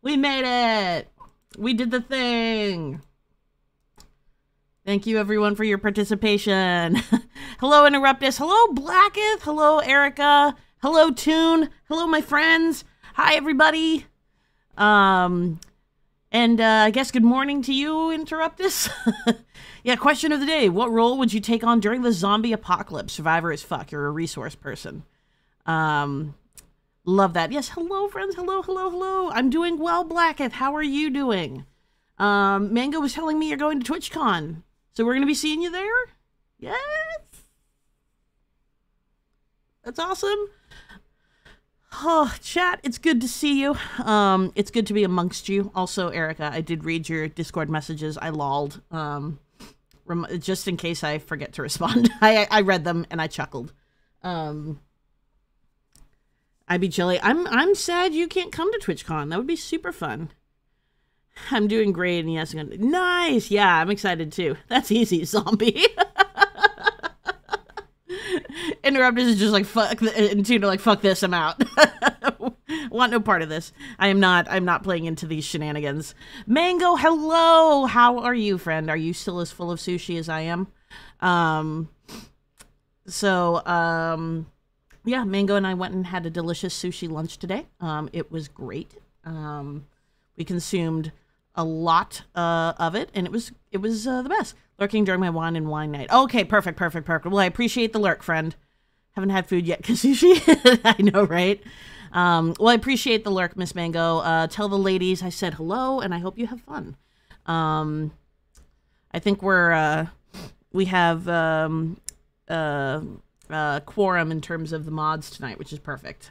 We made it! We did the thing! Thank you, everyone, for your participation. Hello, Interruptus. Hello, Blacketh. Hello, Erica. Hello, Toon. Hello, my friends. Hi, everybody. And I guess good morning to you, Interruptus. Yeah, question of the day. What role would you take on during the zombie apocalypse? Survivor as fuck. You're a resource person. Love that. Yes, hello, friends. Hello, hello, hello. I'm doing well, Blacketh. How are you doing? Mango was telling me you're going to TwitchCon. So we're going to be seeing you there? Yes. That's awesome. Oh, chat, it's good to see you. It's good to be amongst you. Also, Erica, I did read your Discord messages. I lolled. Just in case I forget to respond. I read them and I chuckled. I'd be chilly. I'm sad you can't come to TwitchCon. That would be super fun. I'm doing great, and yes, I'm gonna... Nice! Yeah, I'm excited too. That's easy, zombie. Interrupters is just like, fuck, and Tuna like, fuck this, I'm out. Want no part of this. I'm not playing into these shenanigans. Mango, hello! How are you, friend? Are you still as full of sushi as I am? Yeah, Mango and I went and had a delicious sushi lunch today. It was great. We consumed a lot of it, and it was the best. Lurking during my wine and wine night. Okay, perfect. Well, I appreciate the lurk, friend. Haven't had food yet, Kazushi. I know, right? Well, I appreciate the lurk, Miss Mango. Tell the ladies I said hello, and I hope you have fun. I think we have quorum in terms of the mods tonight, which is perfect.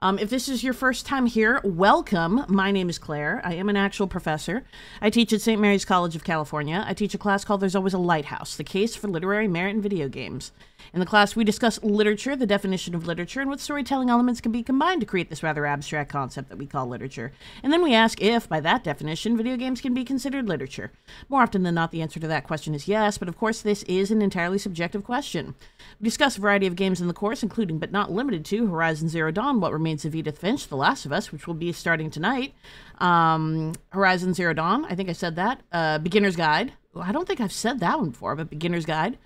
If this is your first time here, welcome. My name is Claire. I am an actual professor. I teach at St. Mary's College of California. I teach a class called There's Always a Lighthouse, the case for literary merit in video games. In the class, we discuss literature, the definition of literature, and what storytelling elements can be combined to create this rather abstract concept that we call literature. And then we ask if, by that definition, video games can be considered literature. More often than not, the answer to that question is yes, but of course this is an entirely subjective question. We discuss a variety of games in the course, including but not limited to Horizon Zero Dawn, What Remains of Edith Finch, The Last of Us, which will be starting tonight, Horizon Zero Dawn, I think I said that, Beginner's Guide. I don't think I've said that one before, but Beginner's Guide.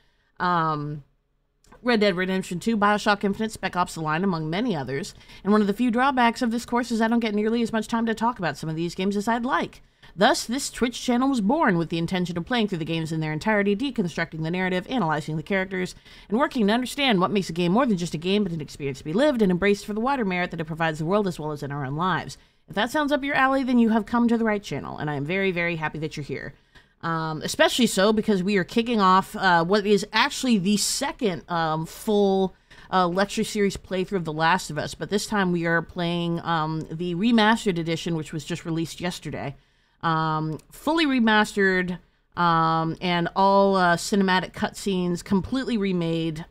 Red Dead Redemption 2, Bioshock Infinite, Spec Ops: The Line, among many others. And one of the few drawbacks of this course is I don't get nearly as much time to talk about some of these games as I'd like. Thus, this Twitch channel was born with the intention of playing through the games in their entirety, deconstructing the narrative, analyzing the characters, and working to understand what makes a game more than just a game, but an experience to be lived and embraced for the wider merit that it provides the world as well as in our own lives. If that sounds up your alley, then you have come to the right channel, and I am very, very happy that you're here. Especially so because we are kicking off what is actually the second full lecture series playthrough of The Last of Us, but this time we are playing the Remastered edition, which was just released yesterday. Fully remastered and all cinematic cutscenes completely remade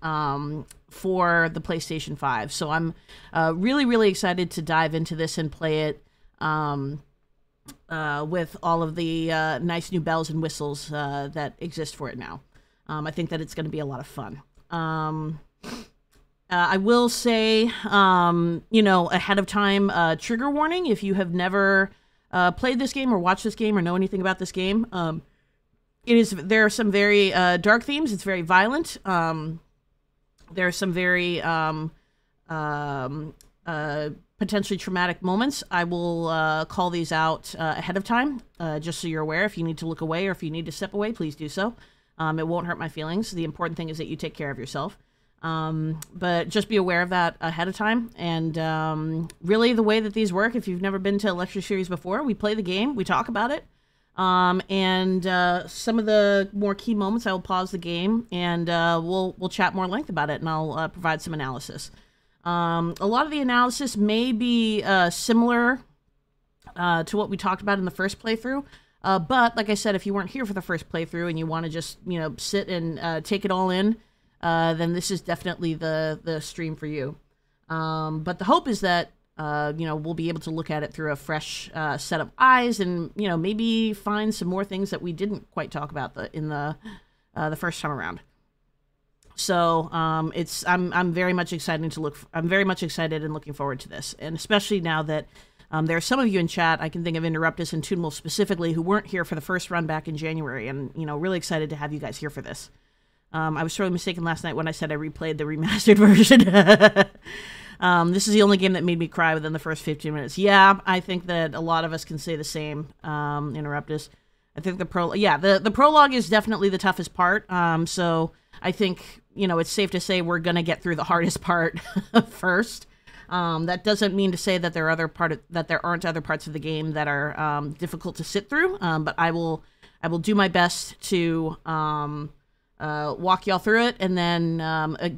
for the PlayStation 5. So I'm really, really excited to dive into this and play it with all of the nice new bells and whistles that exist for it now. I think that it's going to be a lot of fun. I will say, ahead of time, trigger warning, if you have never played this game or watched this game or know anything about this game, there are some very dark themes. It's very violent. There are some very potentially traumatic moments. I will call these out ahead of time, just so you're aware. If you need to look away or if you need to step away, please do so. It won't hurt my feelings. The important thing is that you take care of yourself. But just be aware of that ahead of time. And really the way that these work, if you've never been to a lecture series before, we play the game, we talk about it. And some of the more key moments, I will pause the game and we'll chat more length about it, and I'll provide some analysis. A lot of the analysis may be similar to what we talked about in the first playthrough. But like I said, if you weren't here for the first playthrough and you want to just, sit and take it all in, then this is definitely the stream for you. But the hope is that, we'll be able to look at it through a fresh set of eyes and, maybe find some more things that we didn't quite talk about in the first time around. So I'm very much excited I'm very much excited and looking forward to this, and especially now that there are some of you in chat. I can think of Interruptus and Toonwolf specifically who weren't here for the first run back in January, and really excited to have you guys here for this. I was totally mistaken last night when I said I replayed the remastered version. This is the only game that made me cry within the first 15 minutes. Yeah, I think that a lot of us can say the same. Interruptus. I think the prologue is definitely the toughest part. So I think, it's safe to say we're going to get through the hardest part first. That doesn't mean to say that there aren't other parts of the game that are difficult to sit through. But I will do my best to walk y'all through it, and then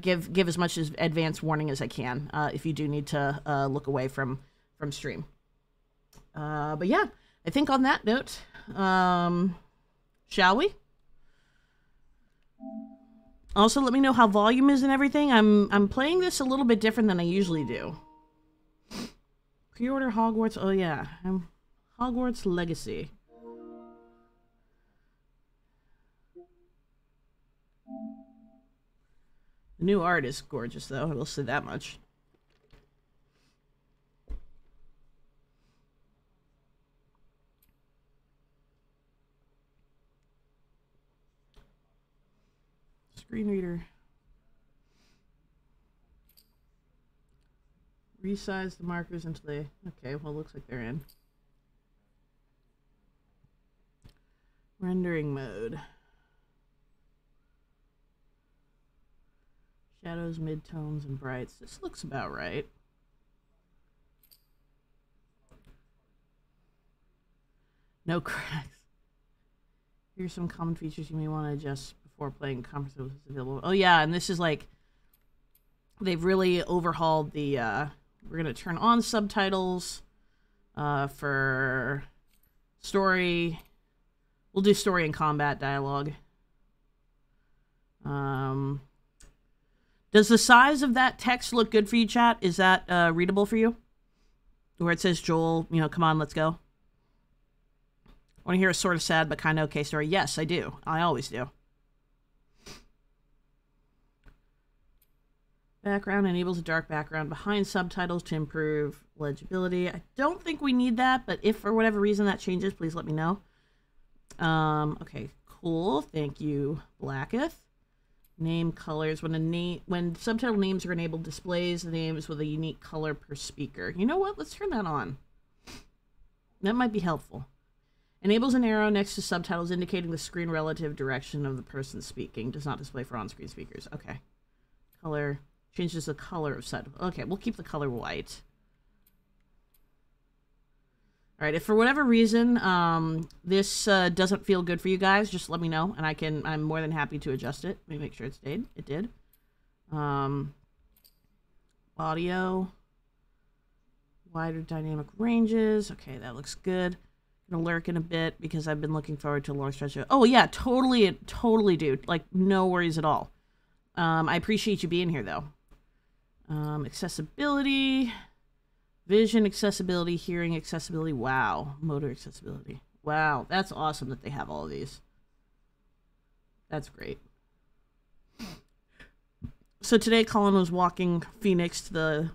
give as much advance warning as I can if you do need to look away from stream. But yeah, I think on that note, shall we? Also, let me know how volume is and everything. I'm playing this a little bit different than I usually do. Pre-order Hogwarts. Oh yeah, Hogwarts Legacy. The new art is gorgeous, though. I will say that much. Screen reader. Resize the markers until they... Okay, well, looks like they're in. Rendering mode. Shadows, midtones, and brights. This looks about right. No cracks. Here's some common features you may want to adjust before playing conference is available. Oh yeah, and this is like... They've really overhauled the... we're going to turn on subtitles for story. We'll do story and combat dialogue. Does the size of that text look good for you, chat? Is that readable for you? Where it says, Joel, come on, let's go. Want to hear a sort of sad but kind of okay story? Yes, I do. I always do. Background enables a dark background behind subtitles to improve legibility. I don't think we need that, but if for whatever reason that changes, please let me know. Okay, cool. Thank you, Blacketh. Name colors. When subtitle names are enabled, displays the names with a unique color per speaker. You know what? Let's turn that on. That might be helpful. Enables an arrow next to subtitles indicating the screen relative direction of the person speaking. Does not display for on-screen speakers. Okay. Color. Changes the color of subtitles. Okay, we'll keep the color white. All right, if for whatever reason this doesn't feel good for you guys, just let me know, and I'm more than happy to adjust it. Let me make sure it stayed. It did. Audio. Wider dynamic ranges. Okay, that looks good. Gonna lurk in a bit because I've been looking forward to a long stretch of... Oh yeah, totally, dude. Like, no worries at all. I appreciate you being here, though. Accessibility... Vision accessibility, hearing accessibility, wow. Motor accessibility. Wow, that's awesome that they have all of these. That's great. So today Colin was walking Phoenix to the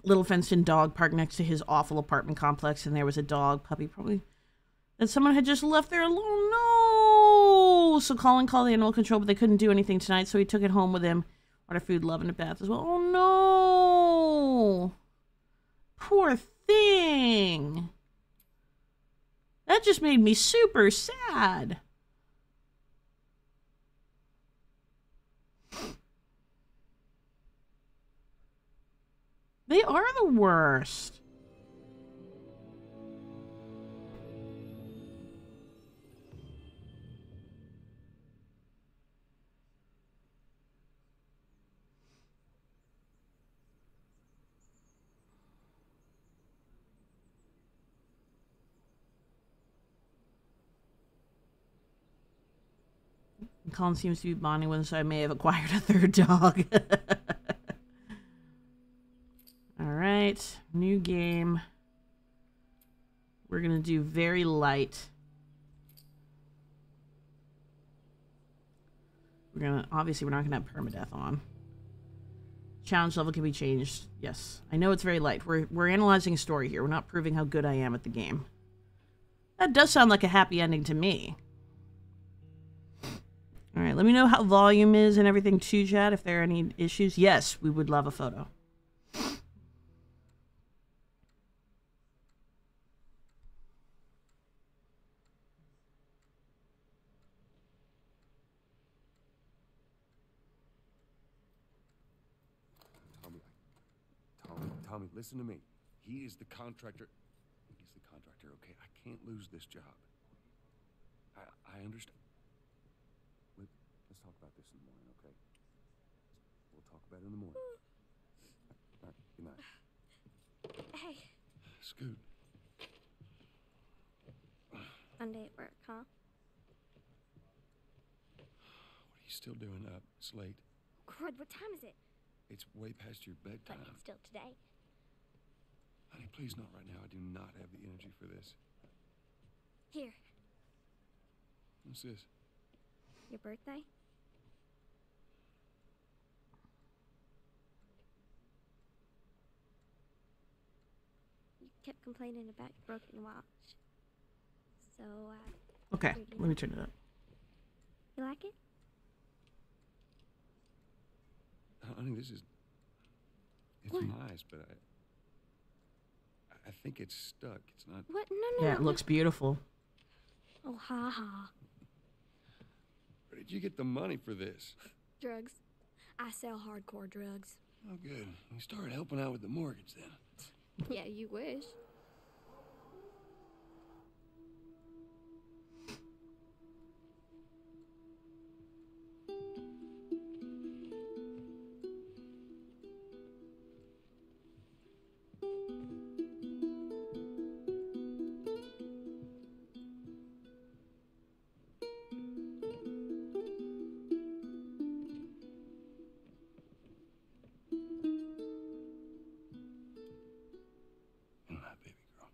little fenced-in dog park next to his awful apartment complex, and there was a dog, puppy probably, that someone had just left there alone. No! So Colin called the animal control, but they couldn't do anything tonight, so he took it home with him. Water, food, love, and a bath as well. Oh no! Poor thing. That just made me super sad. They are the worst. Colin seems to be bonding with him, so I may have acquired a third dog. Alright, new game. We're gonna do very light. We're Obviously, we're not gonna have permadeath on. Challenge level can be changed. Yes. I know it's very light. We're analyzing a story here. We're not proving how good I am at the game. That does sound like a happy ending to me. Alright, let me know how volume is and everything too, chat, if there are any issues. Yes, we would love a photo. Tommy, listen to me. He is the contractor. He's the contractor, okay? I can't lose this job. I understand. Let's talk about this in the morning, okay? We'll talk about it in the morning. All right, good night. Hey. Scoot. Monday at work, huh? What are you still doing up? It's late. Crud, what time is it? It's way past your bedtime. But it's still today. Honey, please not right now. I do not have the energy for this. Here. What's this? Your birthday? You kept complaining about your broken watch. So, okay, let me turn it up. You like it? Honey, this is... It's What? nice, but I think it's stuck. It's not... What? No. Yeah, it looks beautiful. Oh, ha ha. Where did you get the money for this? Drugs. I sell hardcore drugs. Oh, good. You started helping out with the mortgage then. Yeah, you wish. Good night, baby girl.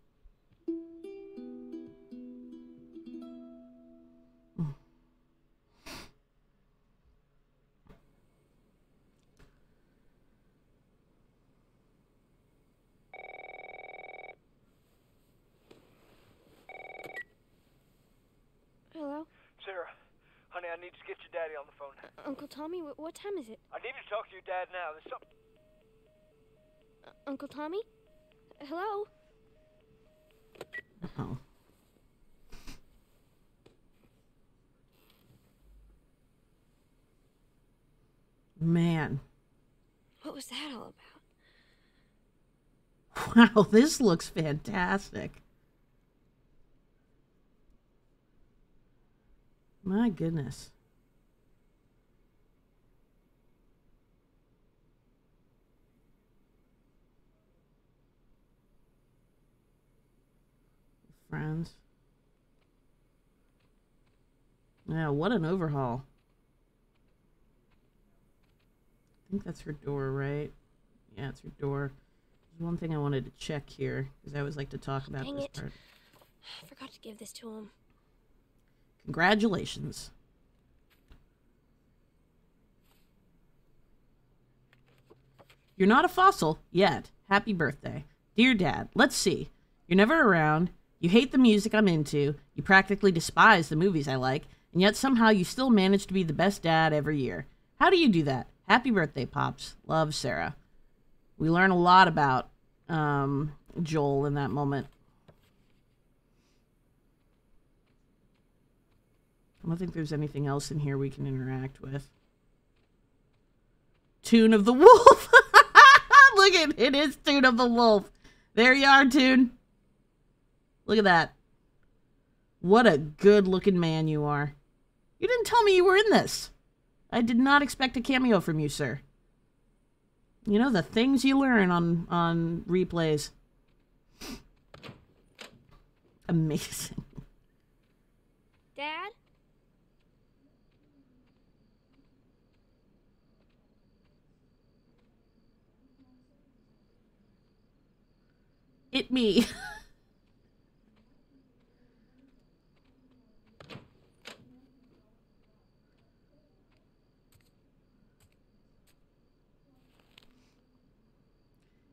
Hello? Sarah, honey, I need to get your daddy on the phone. Uncle Tommy, what time is it? I need to talk to your dad now. There's something... Uncle Tommy? Hello? Oh. Man. What was that all about? Wow, this looks fantastic. My goodness. Friends. Yeah, what an overhaul. I think that's her door, right? Yeah, it's her door. There's one thing I wanted to check here, because I always like to talk about Dang this it. part. I forgot to give this to him. Congratulations. You're not a fossil yet. Happy birthday. Dear Dad, let's see. You're never around. You hate the music I'm into. You practically despise the movies I like. And yet somehow you still manage to be the best dad every year. How do you do that? Happy birthday, Pops. Love, Sarah. We learn a lot about Joel in that moment. I don't think there's anything else in here we can interact with. Tune of the Wolf. Look at it is Tune of the Wolf. There you are, Tune. Look at that. What a good looking man you are. You didn't tell me you were in this. I did not expect a cameo from you, sir. You know, the things you learn on replays. Amazing. Dad? It me.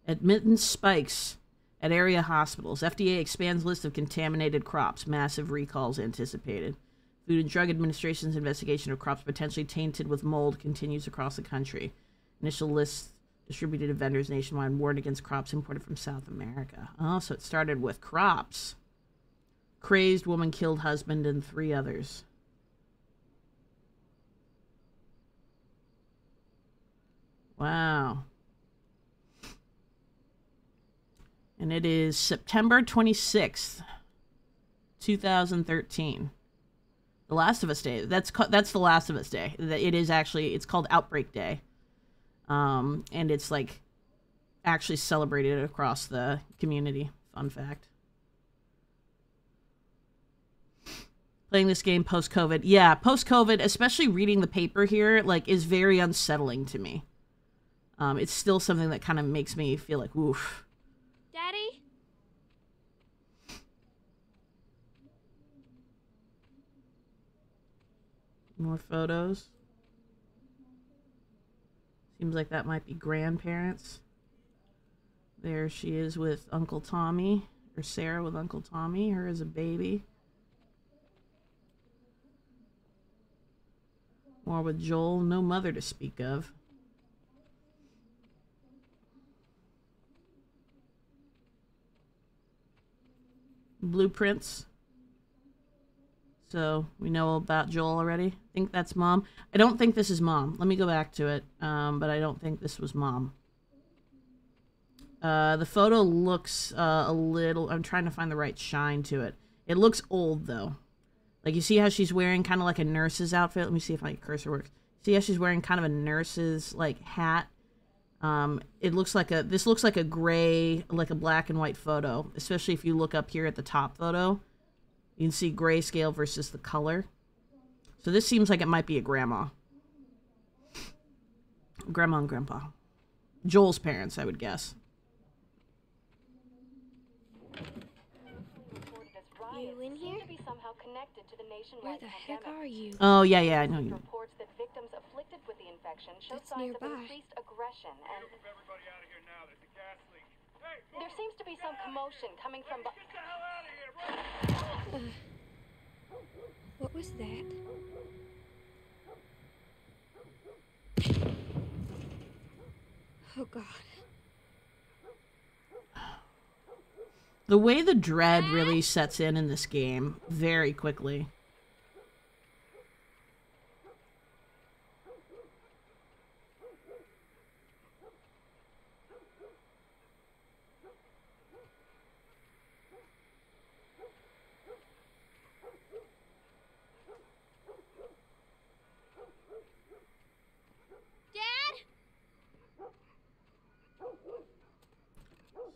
Admittance spikes at area hospitals. FDA expands list of contaminated crops. Massive recalls anticipated. Food and Drug Administration's investigation of crops potentially tainted with mold continues across the country. Initial lists distributed to vendors nationwide warned against crops imported from South America. Oh, so it started with crops. Crazed woman killed husband and 3 others. Wow. And it is September 26th, 2013. The Last of Us Day. That's The Last of Us Day. It is actually, it's called Outbreak Day. And it's like actually celebrated across the community. Fun fact. Playing this game post-COVID. Yeah, post-COVID, especially reading the paper here, like, is very unsettling to me. It's still something that kind of makes me feel like, oof. Daddy? More photos. Seems like that might be grandparents. There she is with Uncle Tommy, or Sarah with Uncle Tommy, her as a baby. More with Joel, no mother to speak of. Blueprints. So we know about Joel already. I think that's mom. I don't think this is mom. Let me go back to it. But I don't think this was mom. The photo looks a little... I'm trying to find the right shine to it. It looks old, though. Like, you see how she's wearing kind of like a nurse's outfit? Let me see if my cursor works. See how she's wearing kind of a nurse's, like, hat? It looks like a... This looks like a gray, like a black and white photo. Especially if you look up here at the top photo. You can see grayscale versus the color. So this seems like it might be a grandma. Grandma and grandpa. Joel's parents, I would guess. You in here? Where the heck are you? Oh, yeah, I know you. Reports that victims afflicted with the infection show That's signs nearby. of increased aggression, and Move everybody out of here now. There's a gas leak. Hey, there seems to be some commotion coming from. get the hell out of here, right? What was that? Oh, God. The way the dread really sets in this game very quickly.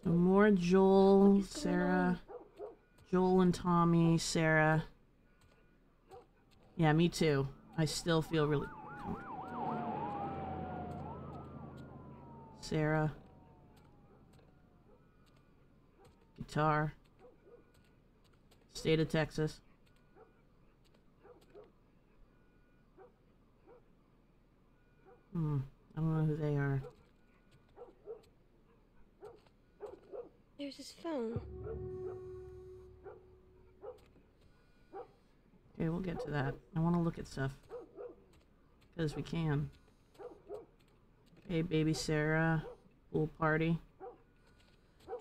So more Joel, Sarah, Joel and Tommy, Sarah. Yeah, me too. I still feel really comfortable. Sarah. Guitar. State of Texas. I don't know who they are. There's his phone. Okay, we'll get to that. I want to look at stuff. Because we can. Okay, baby Sarah. Pool party.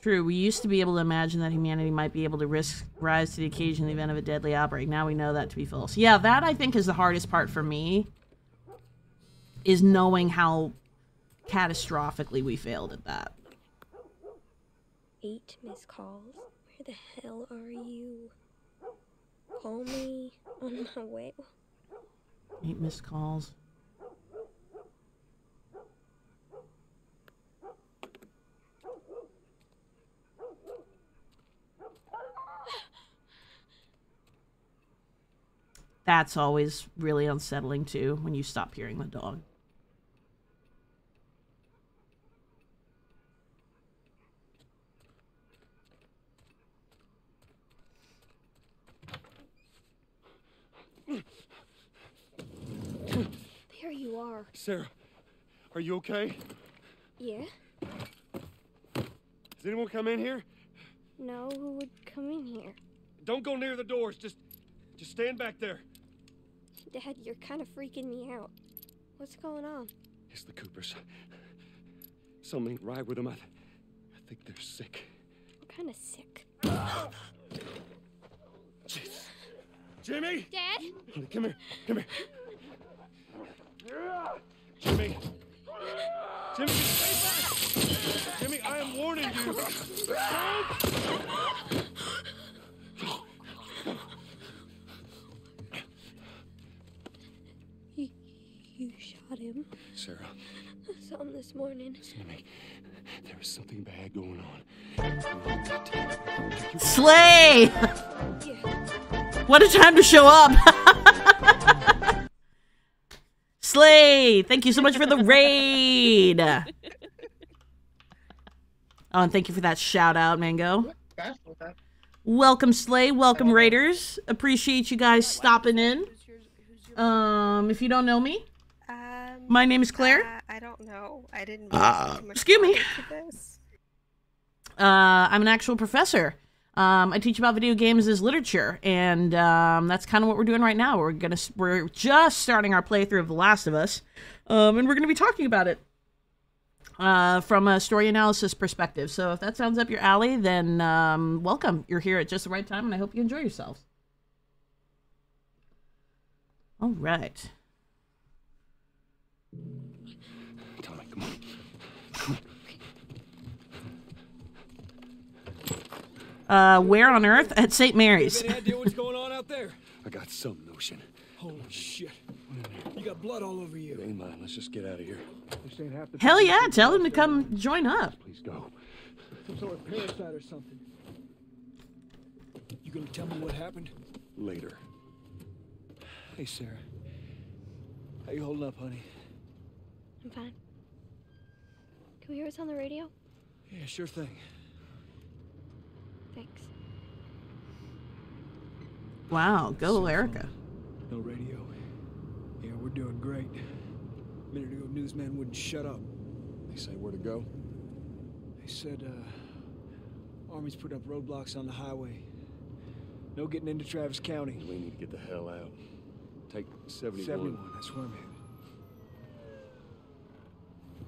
True, we used to be able to imagine that humanity might be able to rise to the occasion in the event of a deadly outbreak. Now we know that to be false. Yeah, that I think is the hardest part for me. Is knowing how catastrophically we failed at that. 8 missed calls. Where the hell are you? Call me on my way. 8 missed calls. That's always really unsettling too, when you stop hearing the dog. There you are. Sarah, are you okay? Yeah? Does anyone come in here? No, who would come in here? Don't go near the doors. Just stand back there. Dad, you're kind of freaking me out. What's going on? It's the Coopers. Something ain't right with them. I think they're sick. What kind of sick? Jeez. Jimmy! Dad? Honey, come here. Come here. Jimmy! Jimmy, stay back! Jimmy, I am warning you. You shot him. Sarah, I saw him this morning. listen to me. There is something bad going on. Slay! Yeah. What a time to show up! Slay! Thank you so much for the raid! Oh, and thank you for that shout out, Mango. Welcome, Slay. Welcome, Raiders. Appreciate you guys stopping in. If you don't know me, my name is Claire. I don't know. I didn't. Excuse me. I'm an actual professor. I teach about video games as literature, and that's kind of what we're doing right now. We're just starting our playthrough of The Last of Us, and we're gonna be talking about it from a story analysis perspective. So if that sounds up your alley, then welcome. You're here at just the right time, and I hope you enjoy yourselves. All right. Tommy, come on. Where on earth? At St. Mary's. Any idea what's going on out there? I got some notion. Holy shit. You got blood all over It you. ain't mine. Let's just get out of here. This ain't half the Hell yeah, tell him to come join up. Please go. some sort of parasite or something. You gonna tell me what happened? Later. Hey, Sarah. How you holding up, honey? I'm fine. Can we hear what's on the radio? Yeah, sure thing. Thanks. Wow, go Cell Erica. phone, no radio. Yeah, we're doing great. A minute ago, newsman wouldn't shut up. They say where to go? They said, Army's put up roadblocks on the highway. No getting into Travis County. We need to get the hell out. Take 71. 71, that's where I'm headed.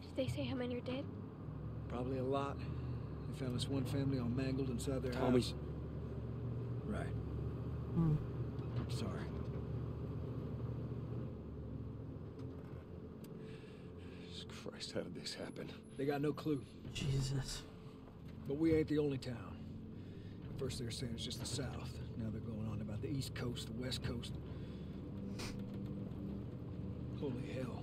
Did they say how many are dead? Probably a lot. They found this one family all mangled inside their Tommy's. house. Right. Hmm. Sorry. Jesus Christ, how did this happen? They got no clue. Jesus. But we ain't the only town. At first they were saying it's just the south. Now they're going on about the east coast, the west coast. Holy hell.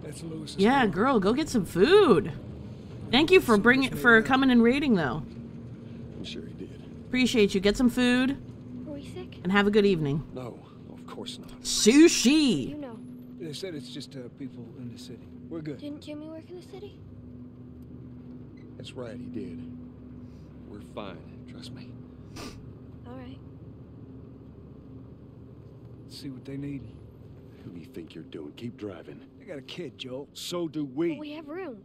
That's Lewis's Yeah, farm. girl, go get some food. Thank you for coming and raiding though. I'm sure he did. Appreciate you. Get some food Are we sick? and have a good evening. No, of course not. Sushi. You know. They said it's just people in the city. We're good. Didn't Jimmy work in the city? That's right, he did. We're fine, trust me. All right. Let's see what they need. Who do you think you're doing? Keep driving. They got a kid, Joel. So do But we. we have room.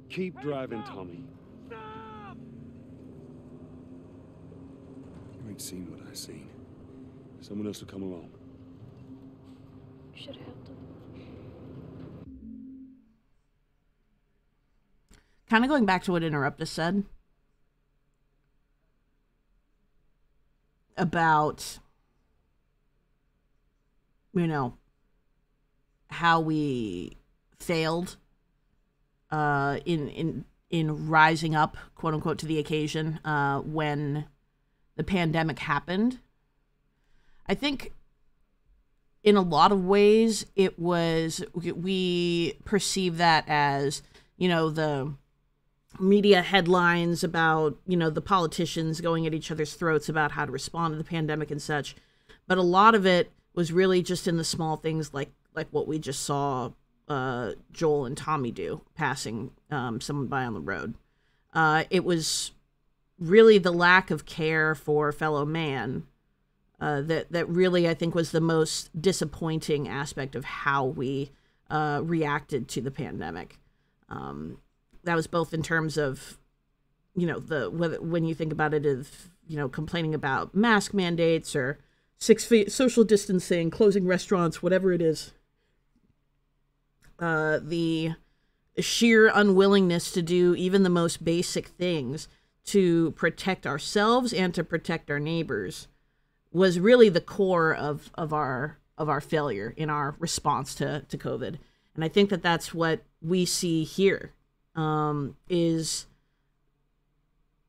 Keep driving, Tommy. You ain't seen what I seen. Someone else will come along. Should have helped him. Kind of going back to what Interruptus said about, you know, how we failed in rising up, quote unquote, to the occasion when the pandemic happened. I think in a lot of ways it was, we perceive that as, you know, the media headlines about, you know, the politicians going at each other's throats about how to respond to the pandemic and such. But a lot of it was really just in the small things like what we just saw Joel and Tommy do, passing someone by on the road. It was really the lack of care for fellow man that really, I think, was the most disappointing aspect of how we reacted to the pandemic. that was both in terms of, you know, when you think about it as, you know, complaining about mask mandates or 6 feet social distancing, closing restaurants, whatever it is. The sheer unwillingness to do even the most basic things to protect ourselves and to protect our neighbors was really the core of our failure in our response to COVID. And I think that that's what we see here, is,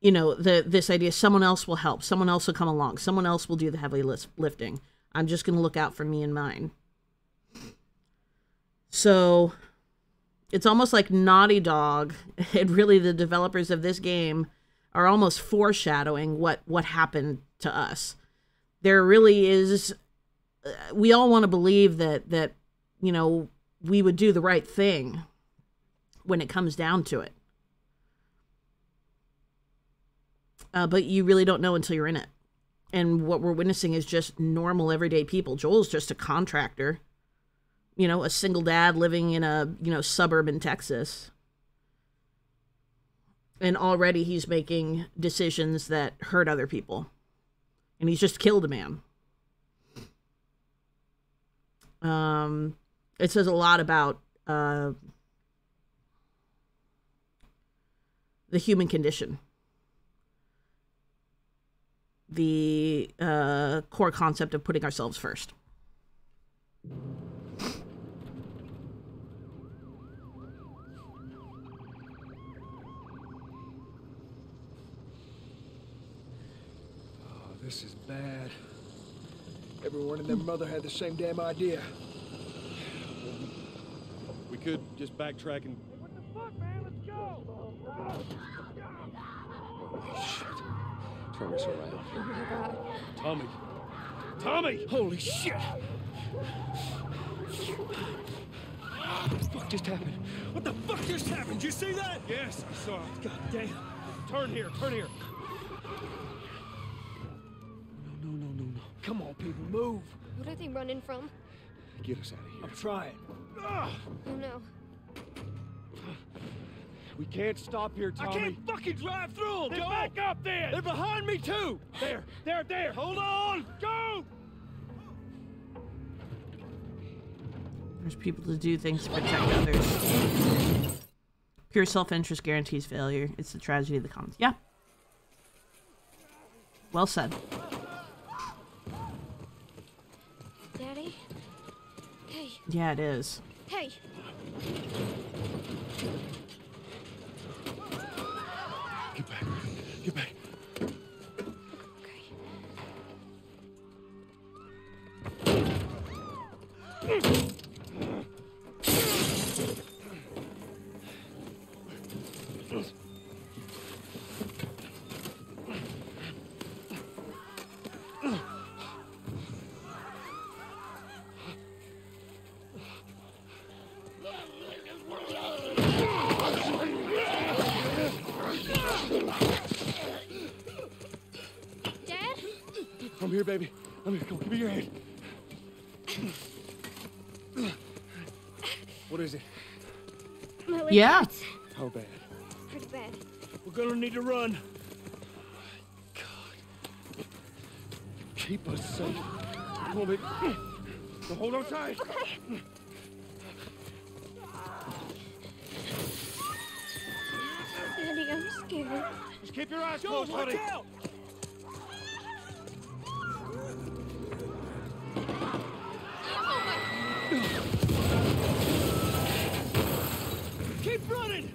you know, this idea someone else will help, someone else will come along, someone else will do the heavy lifting. I'm just going to look out for me and mine. So it's almost like Naughty Dog, and really the developers of this game, are almost foreshadowing what happened to us. There really is, we all want to believe that, you know, we would do the right thing when it comes down to it. But you really don't know until you're in it. And what we're witnessing is just normal, everyday people. Joel's just a contractor, you know, a single dad living in a, you know, suburb in Texas. And already he's making decisions that hurt other people. And he's just killed a man. It says a lot about the human condition. The core concept of putting ourselves first. This is bad. Everyone and their mother had the same damn idea. We could just backtrack and... What the fuck, man? Let's go! Holy shit. Turn this around. Oh my god. Tommy! Tommy! Holy shit! What the fuck just happened? What the fuck just happened? Did you see that? Yes, I saw it. God damn. Turn here, turn here. No. Come on, people, move. What are they running from? Get us out of here. I'm trying. Ah, Oh no. we can't stop here, Tommy. I can't fucking drive through them. Then Go. back up then! They're behind me too. There! Hold on! Go! There's people to do things to protect others. Pure self-interest guarantees failure. It's the tragedy of the commons. Yeah. Well said. Daddy? Hey. Yeah, it is. Hey. Get back. Get back. Okay. Dad? I'm here, baby. I'm here. Come on, give me your hand. What is it? My leg Yeah. hurts. How bad? Pretty bad. We're gonna need to run. God. Keep us safe. Come on, baby. Now hold on tight. Okay. Daddy, I'm scared. Just keep your eyes Go, closed, watch honey. out! Keep running!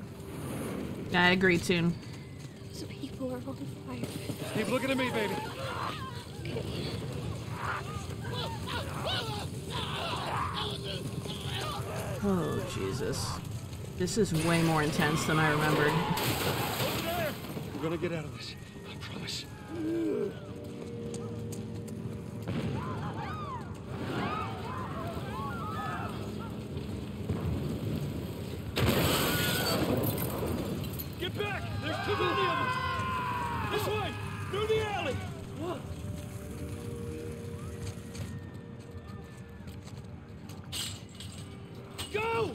I agree, Toon. Those people are on fire. Just keep looking at me, baby. Oh, Jesus. This is way more intense than I remembered. Over there. We're gonna get out of this. I promise. Get back! There's too many of us! This way! Through the alley! Go!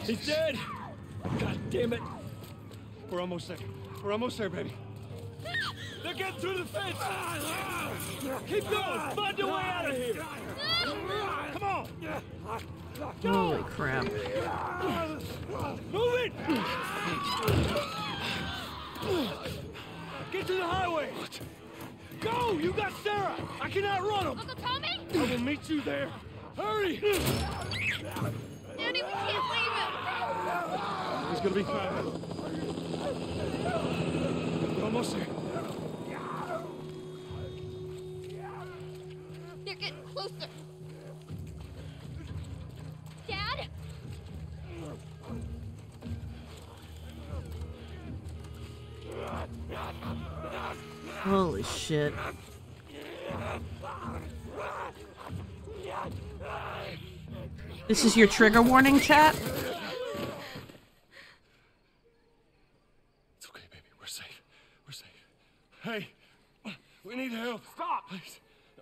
He's dead! God damn it! We're almost there. We're almost there, baby. They're getting through the fence! Keep going! Find your way out of here! Come on! Holy crap. Move it! Get to the highway! Go! You got Sarah! I can outrun him! Uncle Tommy? I will meet you there. Hurry! Daddy, we can't leave him. He's gonna be fine. We're almost there. They're getting closer. Dad? Holy shit. This is your trigger warning, chat? It's okay, baby. We're safe. We're safe. Hey, we need help. Stop! Please.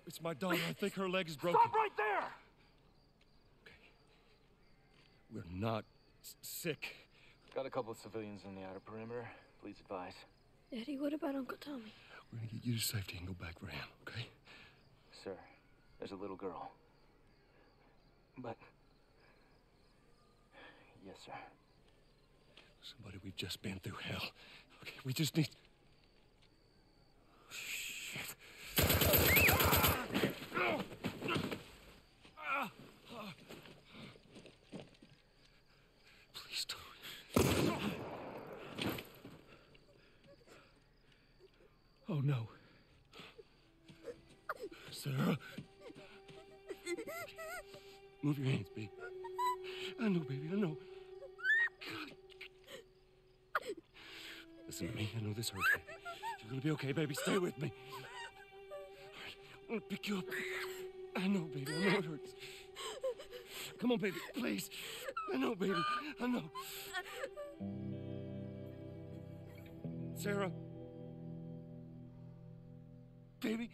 It's my daughter. I think her leg is broken. Stop right there! Okay. We're not sick. Got a couple of civilians on the outer perimeter. Please advise. Daddy, what about Uncle Tommy? We're gonna get you to safety and go back for him, okay? Sir, there's a little girl. But... Yes, sir. Somebody, we've just been through hell. Okay, we just need... Shit. Please don't. Oh, no. Sarah. Move your hands, baby. I know, baby, I know. Listen to me. I know this hurts, baby. You're gonna be okay, baby. Stay with me. All right, I'm gonna pick you up. I know, baby. I know it hurts. Come on, baby. Please. I know, baby. I know. Sarah. Baby.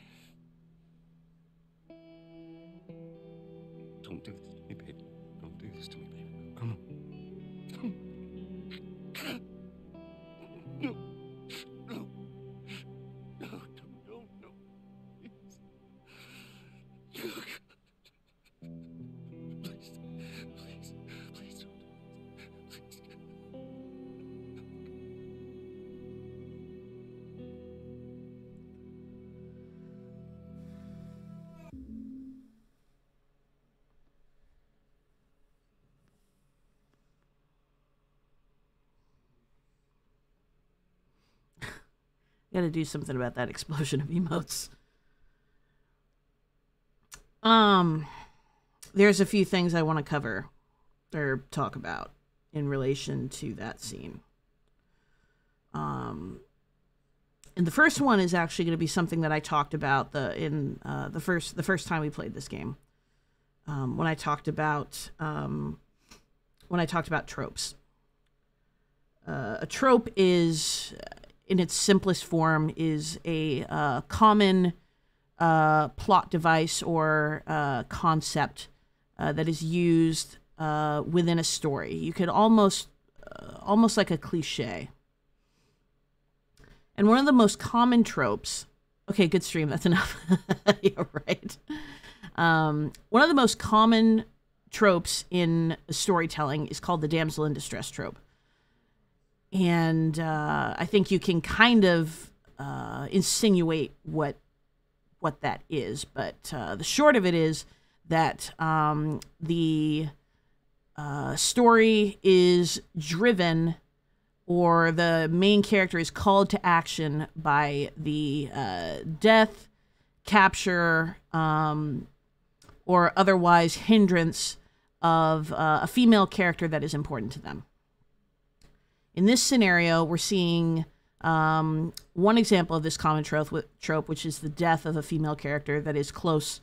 Don't do this to me, baby. Don't do this to me, baby. Come on. No. No. No, no, no, no. Please. Please. Please. Please don't. Please. Gotta do something about that explosion of emotes. There's a few things I want to cover or talk about in relation to that scene. And the first one is actually going to be something that I talked about the first time we played this game. When I talked about tropes. A trope is, in its simplest form, is a common plot device or concept that is used within a story. You could almost like a cliche. And one of the most common tropes. Okay, good stream. That's enough. Yeah, right. One of the most common tropes in storytelling is called the damsel in distress trope. And I think you can kind of insinuate what that is. But the short of it is that the story is driven, or the main character is called to action by the death, capture, or otherwise hindrance of a female character that is important to them. In this scenario, we're seeing one example of this common trope, which is the death of a female character that is close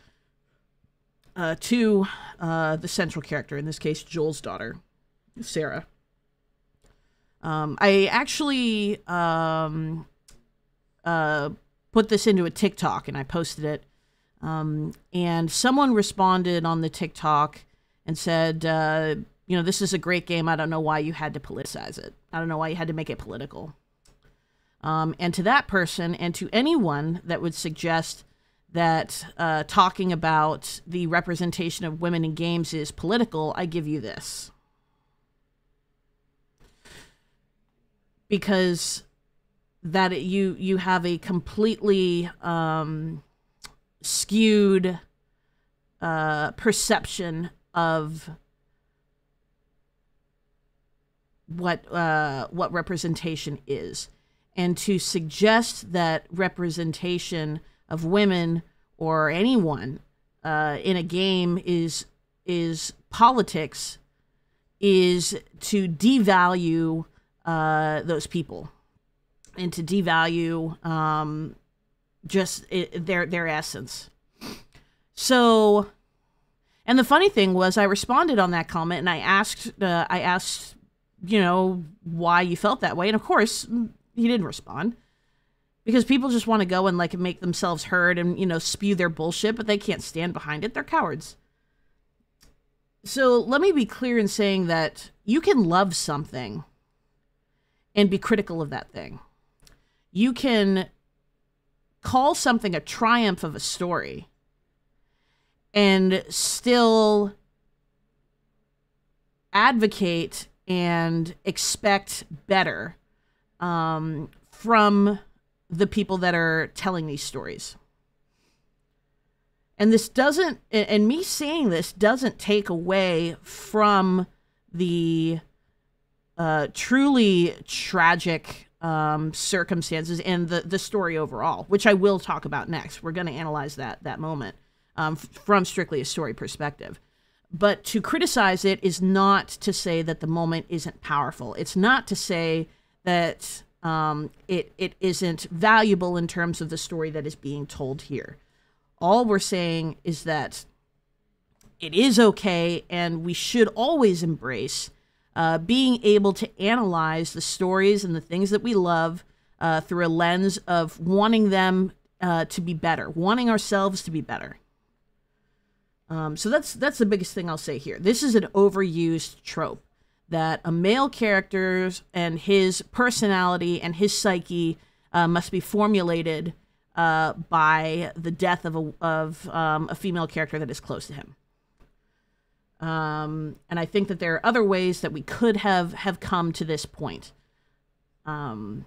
to the central character, in this case, Joel's daughter, Sarah. I actually put this into a TikTok, and I posted it And someone responded on the TikTok and said, this is a great game. I don't know why you had to politicize it. I don't know why you had to make it political. And to that person and to anyone that would suggest that talking about the representation of women in games is political, I give you this. Because that you have a completely skewed perception of what representation is, and to suggest that representation of women or anyone in a game is politics is to devalue those people and to devalue their essence. So, and the funny thing was, I responded on that comment and I asked, why you felt that way, and of course, he didn't respond because people just want to go and make themselves heard and spew their bullshit, but they can't stand behind it. They're cowards. So let me be clear in saying that you can love something and be critical of that thing. You can call something a triumph of a story and still advocate and expect better from the people that are telling these stories. And this doesn't, and me saying this doesn't take away from the truly tragic circumstances and the story overall, which I will talk about next. We're going to analyze that moment from strictly a story perspective. But to criticize it is not to say that the moment isn't powerful. It's not to say that it isn't valuable in terms of the story that is being told here. All we're saying is that it is okay, and we should always embrace being able to analyze the stories and the things that we love through a lens of wanting them to be better, wanting ourselves to be better. So that's the biggest thing I'll say here. This is an overused trope that a male character and his personality and his psyche must be formulated by the death of a female character that is close to him. And I think that there are other ways that we could have come to this point. That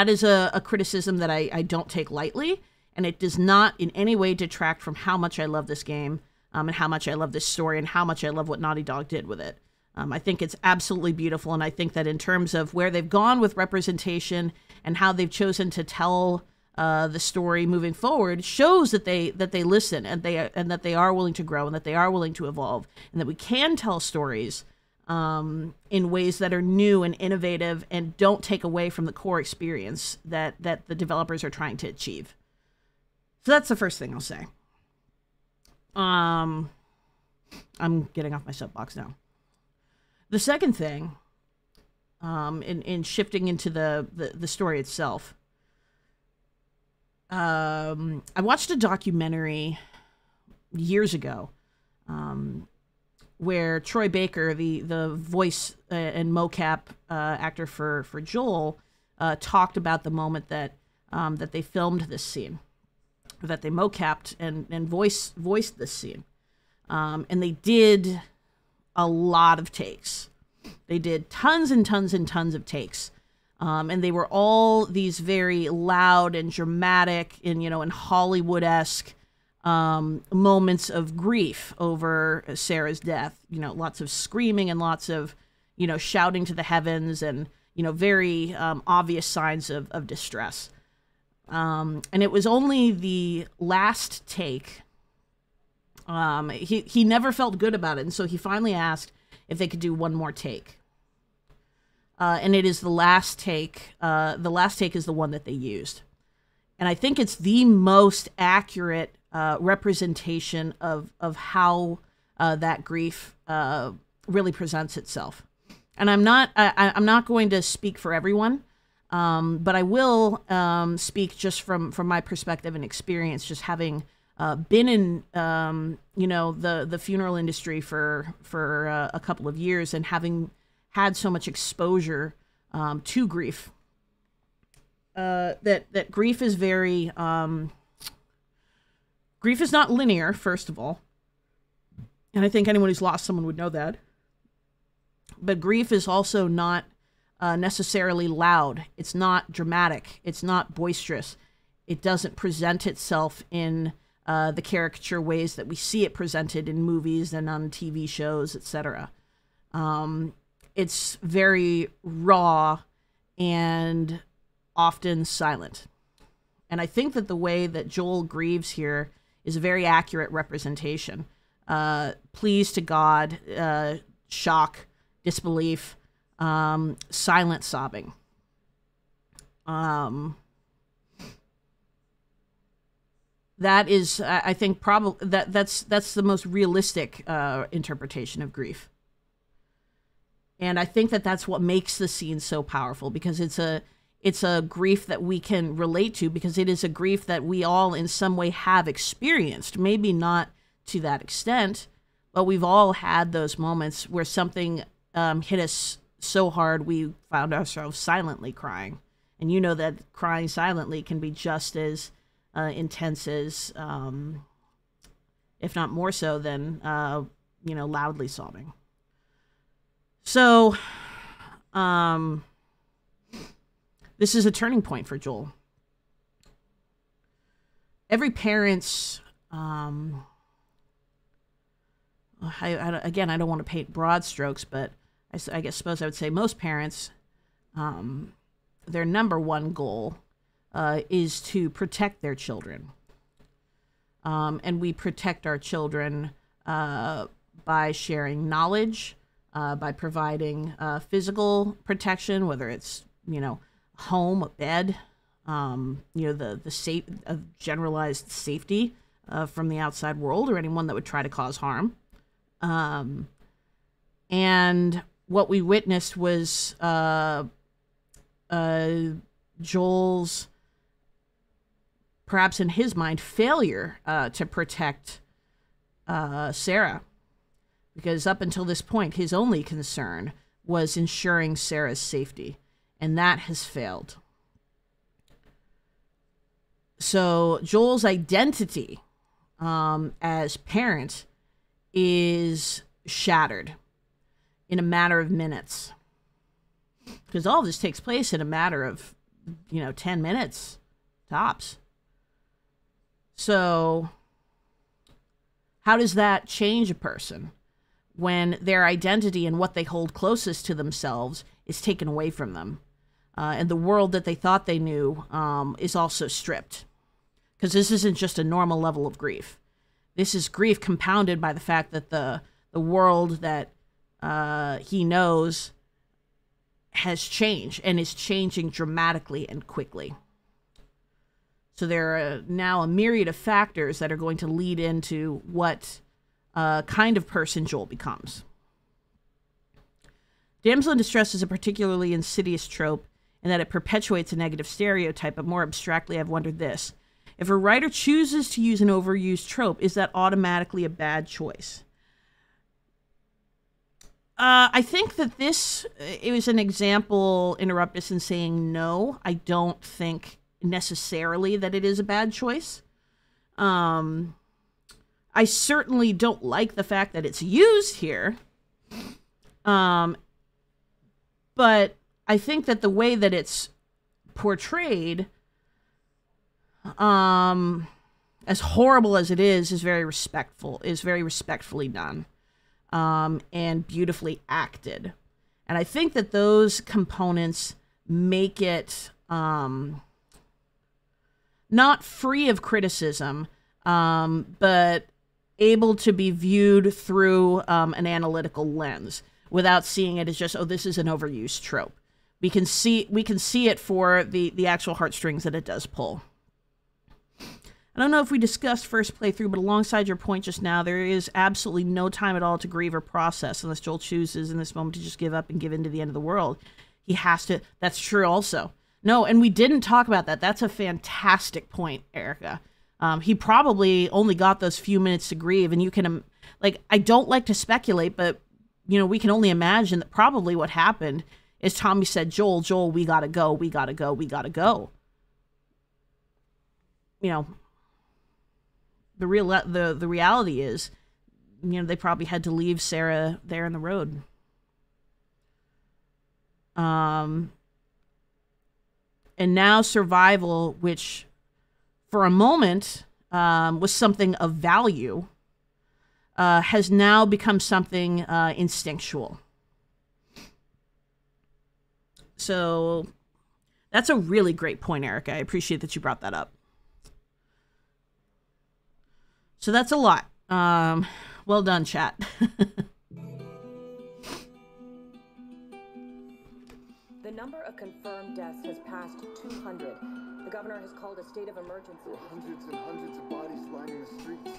is a criticism that I don't take lightly, and it does not in any way detract from how much I love this game, and how much I love this story, and how much I love what Naughty Dog did with it. I think it's absolutely beautiful, and I think that in terms of where they've gone with representation and how they've chosen to tell the story moving forward shows that they listen and that they are willing to grow and that they are willing to evolve, and that we can tell stories in ways that are new and innovative and don't take away from the core experience that the developers are trying to achieve. So that's the first thing I'll say. I'm getting off my soapbox now. The second thing, in shifting into the story itself, I watched a documentary years ago where Troy Baker, the voice and mocap actor for Joel, talked about the moment that they filmed this scene, that they mocapped and voiced this scene. And they did a lot of takes. They did tons and tons and tons of takes. And they were all these very loud and dramatic and, and Hollywood-esque moments of grief over Sarah's death. Lots of screaming and lots of, shouting to the heavens and, very obvious signs of distress. And it was only the last take. He never felt good about it, and so he finally asked if they could do one more take. And it is the last take. The last take is the one that they used. And I think it's the most accurate representation of how that grief really presents itself. And I'm not going to speak for everyone. But I will speak just from my perspective and experience, just having been in the funeral industry for a couple of years, and having had so much exposure to grief. That grief is very grief is not linear, first of all, and I think anyone who's lost someone would know that. But grief is also not necessarily loud. It's not dramatic. It's not boisterous. It doesn't present itself in the caricature ways that we see it presented in movies and on TV shows, etc. It's very raw and often silent. And I think that the way that Joel grieves here is a very accurate representation. Pleased to God, shock, disbelief, silent sobbing. That is, I think, probably that's the most realistic interpretation of grief. And I think that that's what makes the scene so powerful, because it's a grief that we can relate to, because it is a grief that we all in some way have experienced. Maybe not to that extent, but we've all had those moments where something hit us so hard we found ourselves silently crying. And you know that crying silently can be just as intense as, if not more so than, loudly sobbing. So, this is a turning point for Joel. Every parent's, I don't want to paint broad strokes, but I suppose I would say most parents, their number one goal is to protect their children. And we protect our children by sharing knowledge, by providing physical protection, whether it's, home, a bed, the generalized safety from the outside world or anyone that would try to cause harm. And what we witnessed was Joel's, perhaps in his mind, failure to protect Sarah. Because up until this point, his only concern was ensuring Sarah's safety. And that has failed. So Joel's identity as parent is shattered in a matter of minutes. Because all of this takes place in a matter of, 10 minutes, tops. So how does that change a person when their identity and what they hold closest to themselves is taken away from them? And the world that they thought they knew is also stripped. Because this isn't just a normal level of grief. This is grief compounded by the fact that the world that he knows has changed and is changing dramatically and quickly. So there are now a myriad of factors that are going to lead into what kind of person Joel becomes. Damsel in distress is a particularly insidious trope in that it perpetuates a negative stereotype, but more abstractly, I've wondered this. If a writer chooses to use an overused trope, is that automatically a bad choice? I think that it was an example, interrupt us in saying no. I don't think necessarily that it is a bad choice. I certainly don't like the fact that it's used here. But I think that the way that it's portrayed, as horrible as it is very respectful, is very respectfully done, and beautifully acted. And I think that those components make it not free of criticism, but able to be viewed through an analytical lens without seeing it as just, oh, this is an overused trope. We can see it for the actual heartstrings that it does pull. I don't know if we discussed first playthrough, but alongside your point just now, there is absolutely no time at all to grieve or process unless Joel chooses in this moment to just give up and give in to the end of the world. He has to. That's true also. No, and we didn't talk about that. That's a fantastic point, Erica. He probably only got those few minutes to grieve, and you can, like, I don't like to speculate, but, you know, we can only imagine that probably what happened is Tommy said, Joel, we gotta go, we gotta go, we gotta go. You know, the reality is, you know, they probably had to leave Sarah there in the road. And now survival, which for a moment was something of value, has now become something instinctual. So that's a really great point, Erica. I appreciate that you brought that up. So that's a lot. Well done, chat. The number of confirmed deaths has passed 200. The governor has called a state of emergency. There are hundreds and hundreds of bodies lining the streets.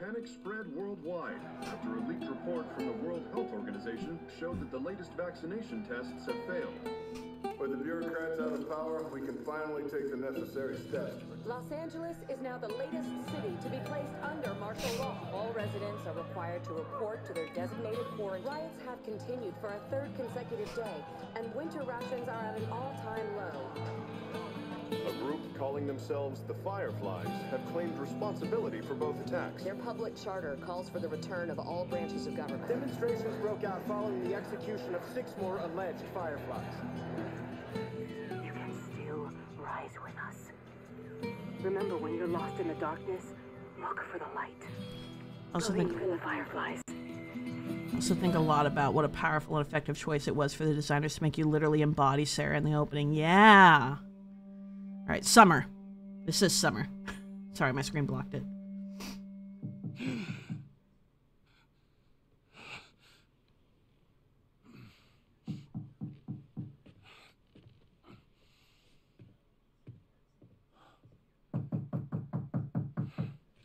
Panic spread worldwide after a leaked report from the World Health Organization showed that the latest vaccination tests have failed. With the bureaucrats out of power, we can finally take the necessary steps. Los Angeles is now the latest city to be placed under martial law. All residents are required to report to their designated quarantine. Riots have continued for a third consecutive day, and winter rations are at an all-time low. A group calling themselves the Fireflies have claimed responsibility for both attacks. Their public charter calls for the return of all branches of government. Demonstrations broke out following the execution of 6 more alleged Fireflies. You can still rise with us. Remember, when you're lost in the darkness, look for the light. Also think for the Fireflies. Also think a lot about what a powerful and effective choice it was for the designers to make you literally embody Sarah in the opening. Yeah. All right, Summer. This is Summer. Sorry, my screen blocked it.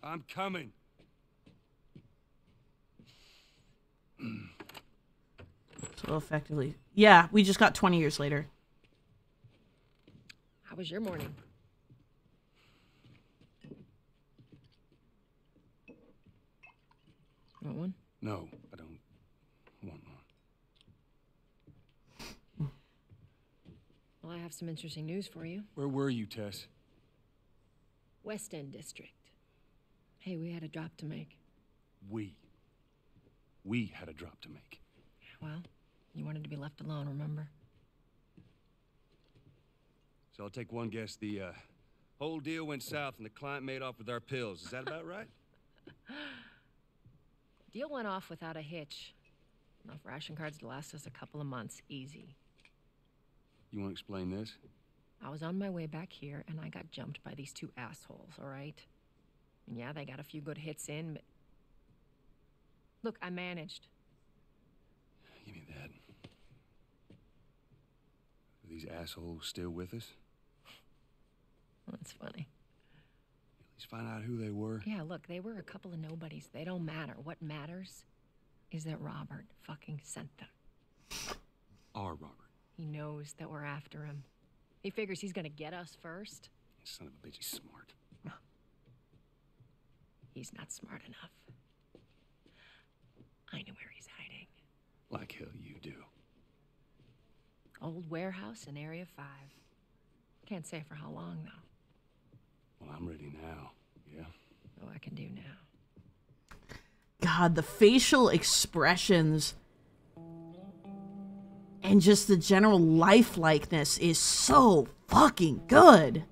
I'm coming. So effectively. Yeah, we just got 20 years later. How was your morning? Want one? No, I don't want one. Well, I have some interesting news for you. Where were you, Tess? West End District. Hey, we had a drop to make. We had a drop to make. Well, you wanted to be left alone, remember? So I'll take one guess. The whole deal went south and the client made off with our pills. Is that about right? Deal went off without a hitch. Enough ration cards to last us a couple of months, easy. You want to explain this? I was on my way back here and I got jumped by these 2 assholes, all right? And yeah, they got a few good hits in, but... Look, I managed. Give me that. Are these assholes still with us? That's funny. At least find out who they were. Yeah, look, they were a couple of nobodies. They don't matter. What matters is that Robert fucking sent them. Our Robert. He knows that we're after him. He figures he's gonna get us first. Son of a bitch, he's smart. He's not smart enough. I know where he's hiding. Like hell you do. Old warehouse in Area 5. Can't say for how long, though. Well, I'm ready now. Yeah? Oh, I can do now. God, the facial expressions and just the general lifelikeness is so fucking good.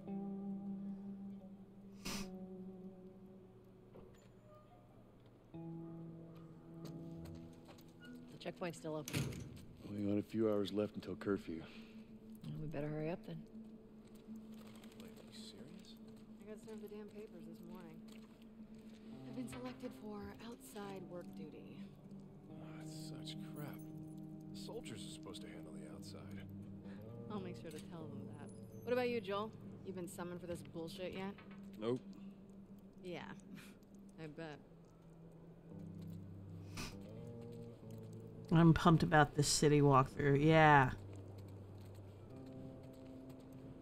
The checkpoint's still open. Only got a few hours left until curfew. Well, we better hurry up then. Wait, are you serious? I got served the damn papers this morning. I've been selected for outside work duty. Oh, that's such crap. The soldiers are supposed to handle the outside. I'll make sure to tell them that. What about you, Joel? You been summoned for this bullshit yet? Nope. Yeah, I bet. I'm pumped about this city walkthrough. Yeah.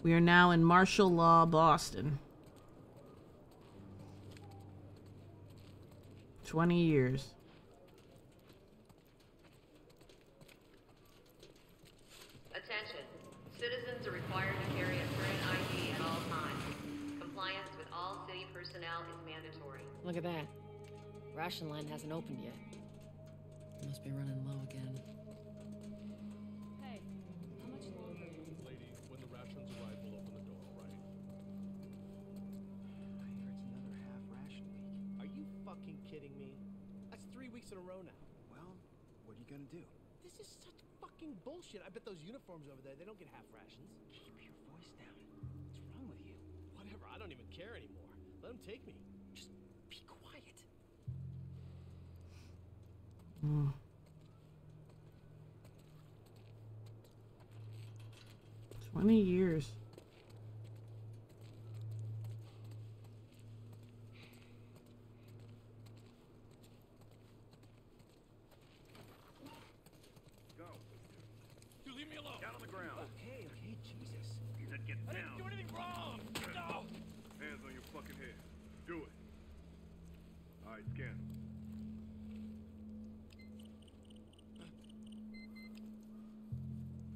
We are now in martial law Boston. 20 years. Attention. Citizens are required to carry a current ID at all times. Compliance with all city personnel is mandatory. Look at that. Ration line hasn't opened yet. Must be running low again. Hey, how much longer? Lady, when the rations arrive, we'll open the door, all right? I hear it's another half ration week. Are you fucking kidding me? That's 3 weeks in a row now. Well, what are you gonna do? This is such fucking bullshit. I bet those uniforms over there, they don't get half rations. Keep your voice down. What's wrong with you? Whatever, I don't even care anymore. Let them take me. Just be quiet. 20 years. Go. You leave me alone. Down on the ground. Okay, Jesus. He said get I down. didn't do anything wrong. No. Hands on your fucking head. Do it. All right, scan.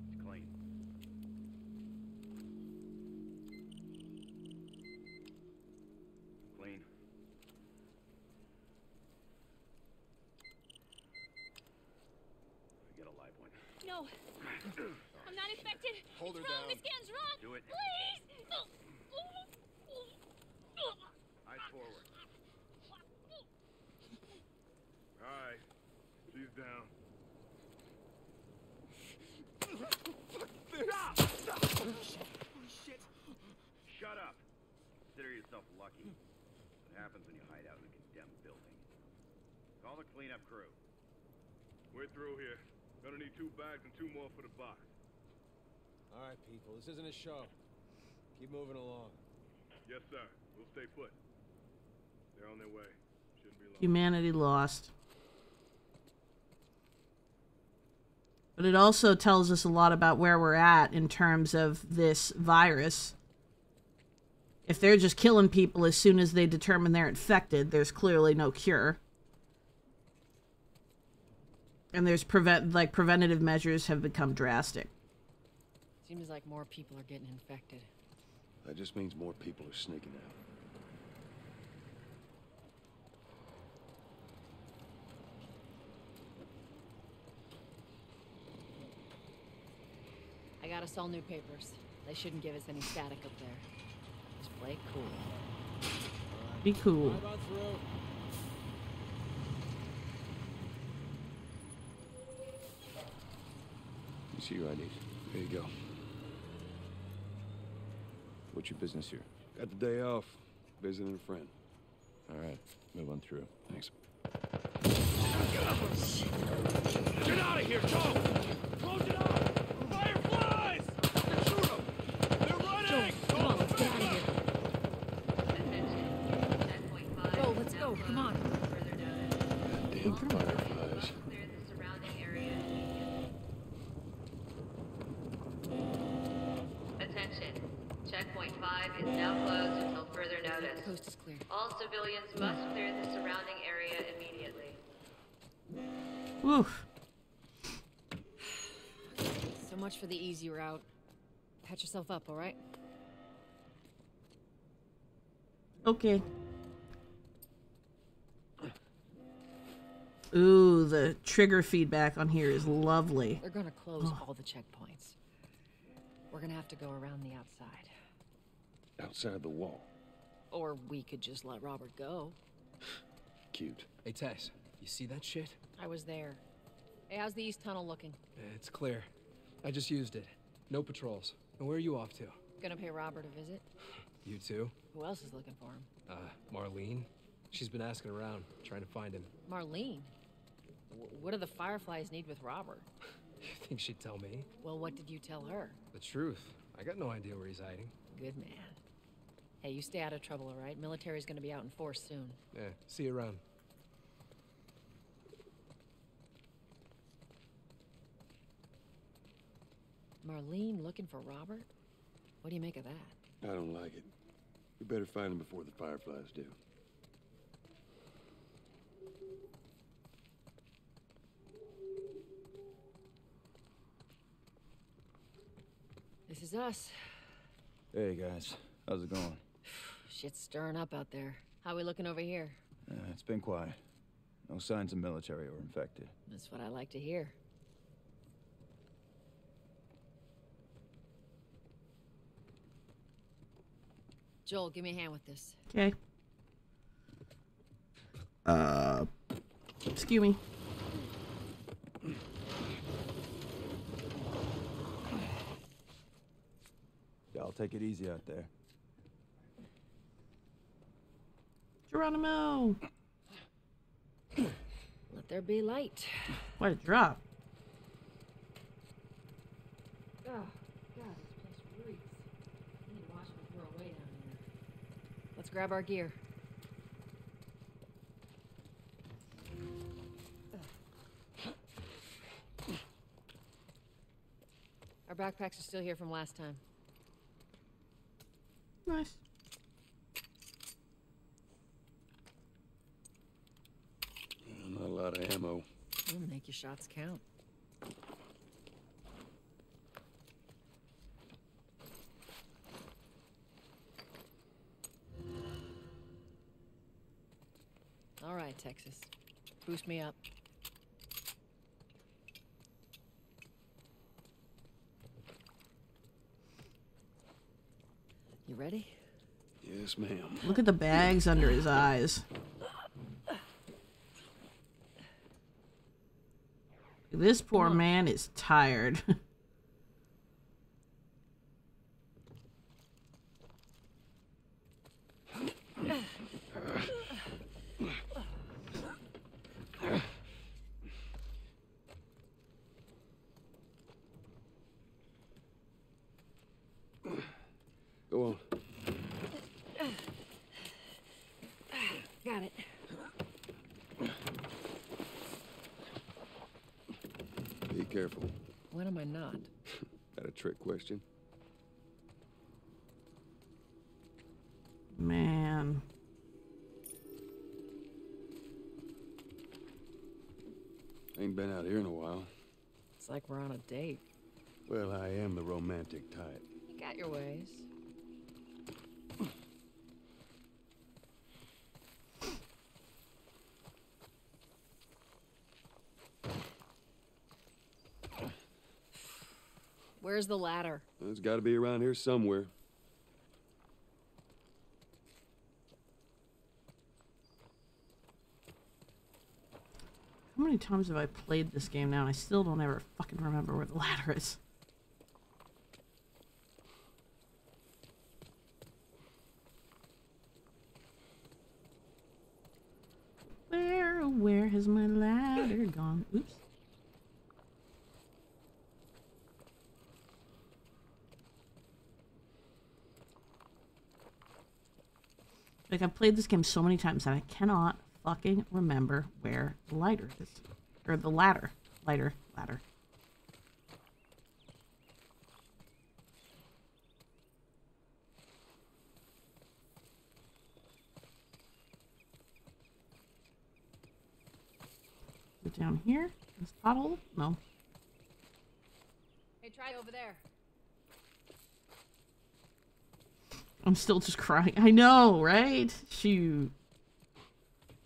It's clean. Clean. Get a live one. No. I'm not infected. Hold her it's wrong. down. The scan's wrong. Do it. Please. Eyes forward. All right. She's down. Shit. Shut up. Consider yourself lucky. What happens when you hide out in a condemned building? Call the cleanup crew. We're through here. Gonna need 2 bags and 2 more for the box. All right, people. This isn't a show. Keep moving along. Yes, sir. We'll stay put. They're on their way. Shouldn't be long. Humanity lost. But it also tells us a lot about where we're at in terms of this virus. If they're just killing people as soon as they determine they're infected, there's clearly no cure. And there's preventative measures have become drastic. Seems like more people are getting infected. That just means more people are sneaking out. I got us all new papers. They shouldn't give us any static up there. Just play cool. Be cool. Drive on through. You see your ID? There you go. What's your business here? Got the day off. Visiting a friend. All right. Move on through. Thanks. Get out of here, Joe! Close it up! Fireflies! Shoot them! They're running! Come on, let's get out of here. Joe, let's go. Come on. Damn fireflies. Clear the surrounding area immediately. Attention. Checkpoint 5 is now closed until further notice. Coast is clear. All civilians must clear the surrounding area immediately. Woof. So much for the easy route. Patch yourself up, all right? Okay. Ooh, the trigger feedback on here is lovely. They're gonna close all the checkpoints. We're gonna have to go around the outside. Outside the wall. Or we could just let Robert go. Cute. Hey, Tess, you see that shit? I was there. Hey, how's the east tunnel looking? It's clear. I just used it. No patrols. And where are you off to? Gonna pay Robert a visit? You too? Who else is looking for him? Marlene. She's been asking around, trying to find him. Marlene? What do the Fireflies need with Robert? You think she'd tell me? Well, what did you tell her? The truth. I got no idea where he's hiding. Good man. Hey, you stay out of trouble, all right? Military's gonna be out in force soon. Yeah, see you around. Marlene looking for Robert? What do you make of that? I don't like it. We better find them before the Fireflies do. This is us. Hey, guys. How's it going? Shit's stirring up out there. How we looking over here? It's been quiet. No signs of military or infected. That's what I like to hear. Joel, give me a hand with this. Okay. Excuse me. Y'all take it easy out there. Geronimo! Let there be light. What a drop. Oh, God, this place reeks. I need to wash before I way down here. Let's grab our gear. Our backpacks are still here from last time. Nice. Not a lot of ammo. We'll make your shots count. All right, Texas. Boost me up. You ready? Yes, ma'am. Look at the bags under his eyes. This poor man is tired. Go on. Got it. Be careful. When am I not? That a trick question? Man. Ain't been out here in a while. It's like we're on a date. Well, I am the romantic type. You got your ways. Where's the ladder? Well, it's got to be around here somewhere. How many times have I played this game now and I still don't ever fucking remember where the ladder is? Where has my ladder gone? Oops. Like, I've played this game so many times that I cannot fucking remember where the lighter is. Or the ladder. Ladder. Is it down here? This pothole? No. Hey, try over there. I'm still just crying. I know, right? Shoot.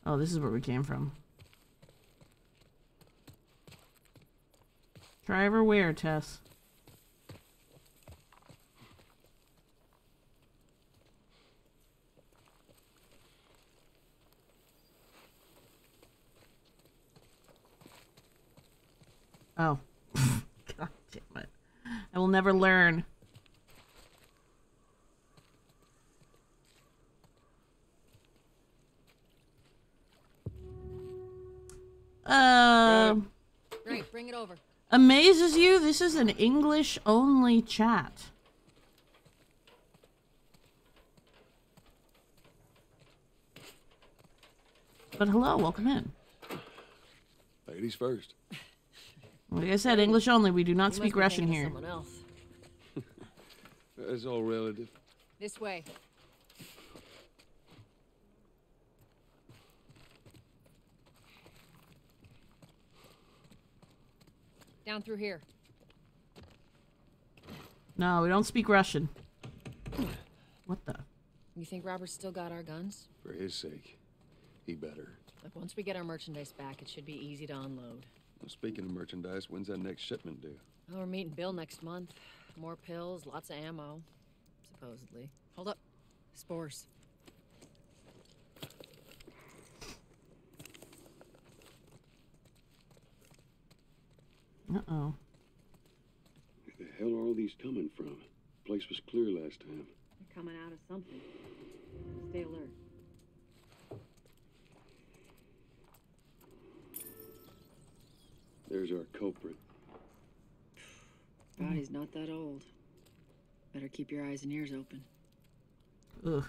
Oh, this is where we came from. Try over where, Tess? Oh. God damn it. I will never learn. Great, bring it over. Amazes you? This is an English-only chat. But hello, welcome in. Ladies first. Like I said, English only. We do not speak Russian here. Someone else. It's all relative. This way. Down through here. No, we don't speak Russian. What the? You think Robert's still got our guns? For his sake, he better. Look, once we get our merchandise back, it should be easy to unload. Well, speaking of merchandise, when's that next shipment due? Oh, we're meeting Bill next month. More pills, lots of ammo. Supposedly. Hold up. Spores. Uh-oh. Where the hell are all these coming from? Place was clear last time. They're coming out of something. Stay alert. There's our culprit. Body's not that old. Better keep your eyes and ears open. Ugh.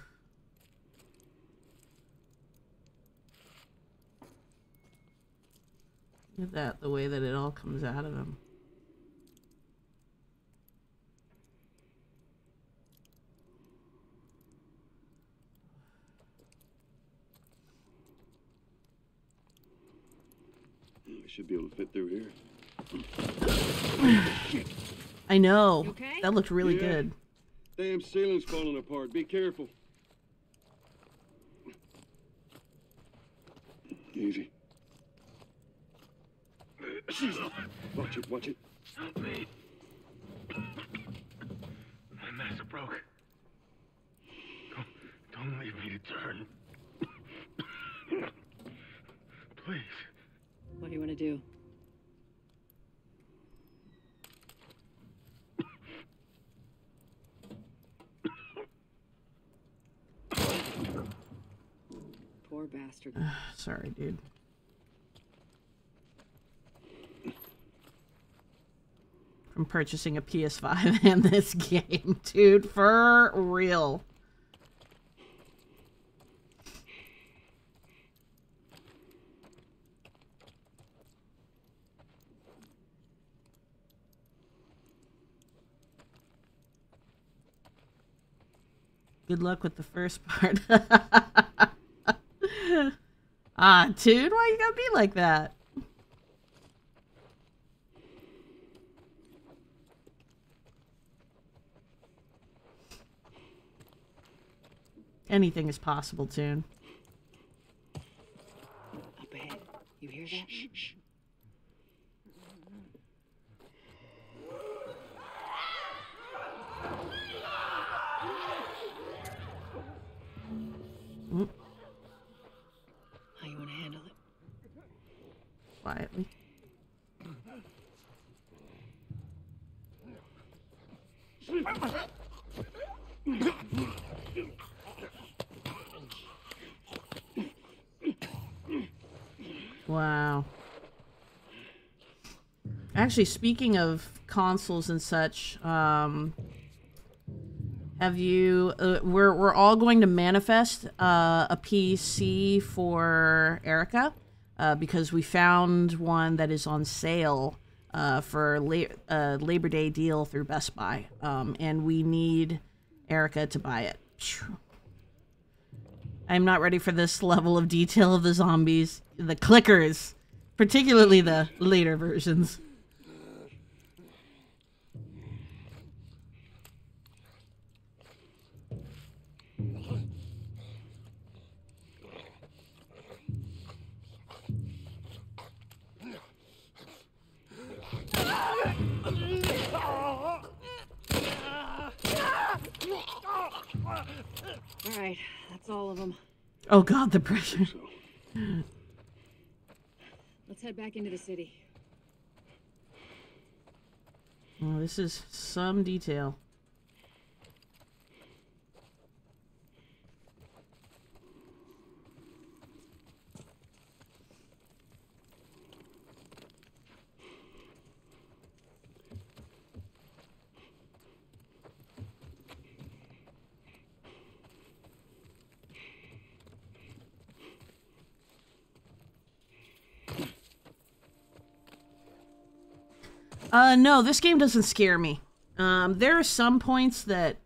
Look at that, the way that it all comes out of him. I should be able to fit through here. I know. Okay? That looked really Yeah. good. Damn ceiling's falling apart. Be careful. Easy. Watch it, watch it. Help me. My master broke. Don't leave me to turn. Please. What do you want to do? Poor bastard. Sorry, dude. From purchasing a PS5 and this game, dude, for real. Good luck with the first part. Ah, dude, why you gotta be like that? Anything is possible, Toon. Up ahead. You hear that? Shh. Mm. How you want to handle it? Quietly. Wow. Actually, speaking of consoles and such, have you? We're all going to manifest a PC for Erica because we found one that is on sale for Labor Day deal through Best Buy, and we need Erica to buy it. I'm not ready for this level of detail of the zombies, the clickers, particularly the later versions. All right, that's all of them. Oh God, the pressure. Let's head back into the city. Oh, this is some detail. No, this game doesn't scare me. There are some points that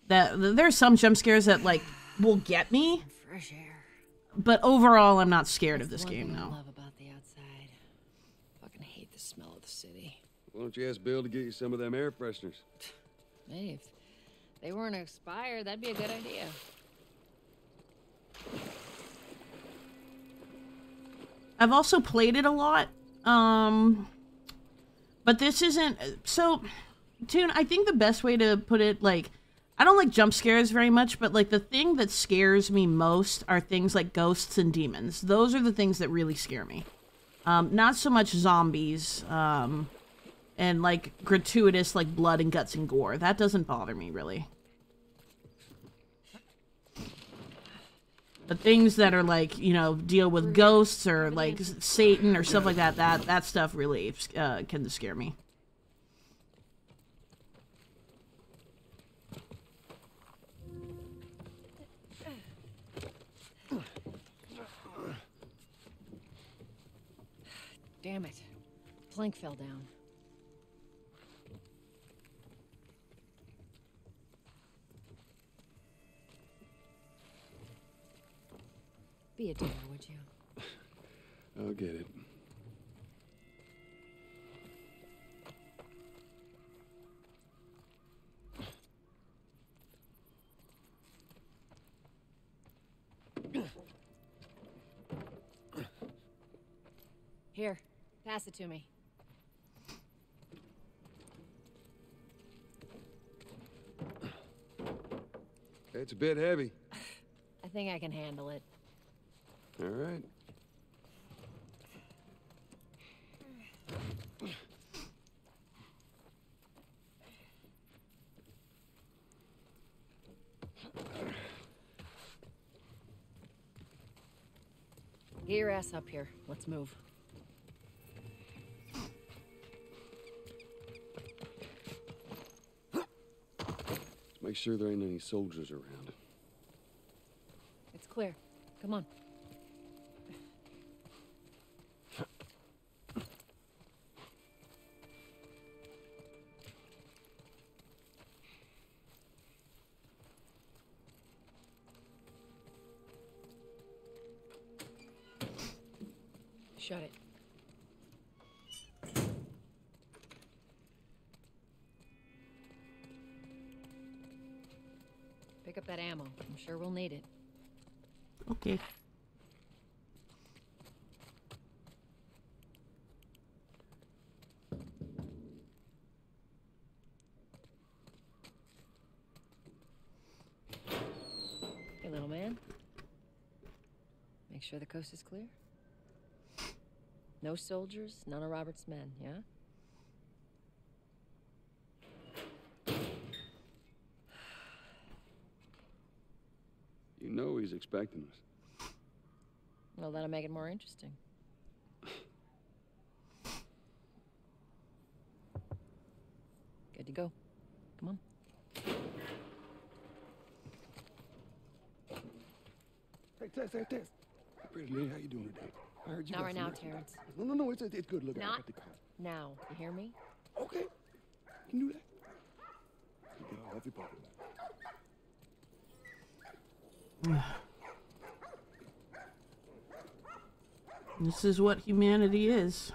there's some jump scares that like will get me. Fresh air. But overall, I'm not scared of this game, I no. love about the outside. Fucking hate the smell of the city. Why don't you ask Bill to get you some of them air fresheners? Hey, if they weren't expired, that'd be a good idea. I've also played it a lot. But this isn't... So, Toon, I think the best way to put it, like... I don't like jump scares very much, but, like, the thing that scares me most are things like ghosts and demons. Those are the things that really scare me. Not so much zombies, and, like, gratuitous, like, blood and guts and gore. That doesn't bother me, really. But things that are like, you know, deal with ghosts or like Satan or stuff like that, that stuff really can scare me. Damn it. Plank fell down. Be a dear, would you? I'll get it. Here, pass it to me. It's a bit heavy. I think I can handle it. All right. Get your ass up here. Let's move. Make sure there ain't any soldiers around. It's clear. Come on. Shut it. Pick up that ammo. I'm sure we'll need it. Okay. Hey, little man. Make sure the coast is clear. No soldiers, none of Robert's men, yeah? You know he's expecting us. Well, that'll make it more interesting. Good to go. Come on. Hey, Tess. Pretty lady, how you doing today? I heard you Not got right some now, nice- Terrence. No, it's good. Look, I Not got the car. now. You hear me? Okay. You can do that. You get all off your pocket. This is what humanity is.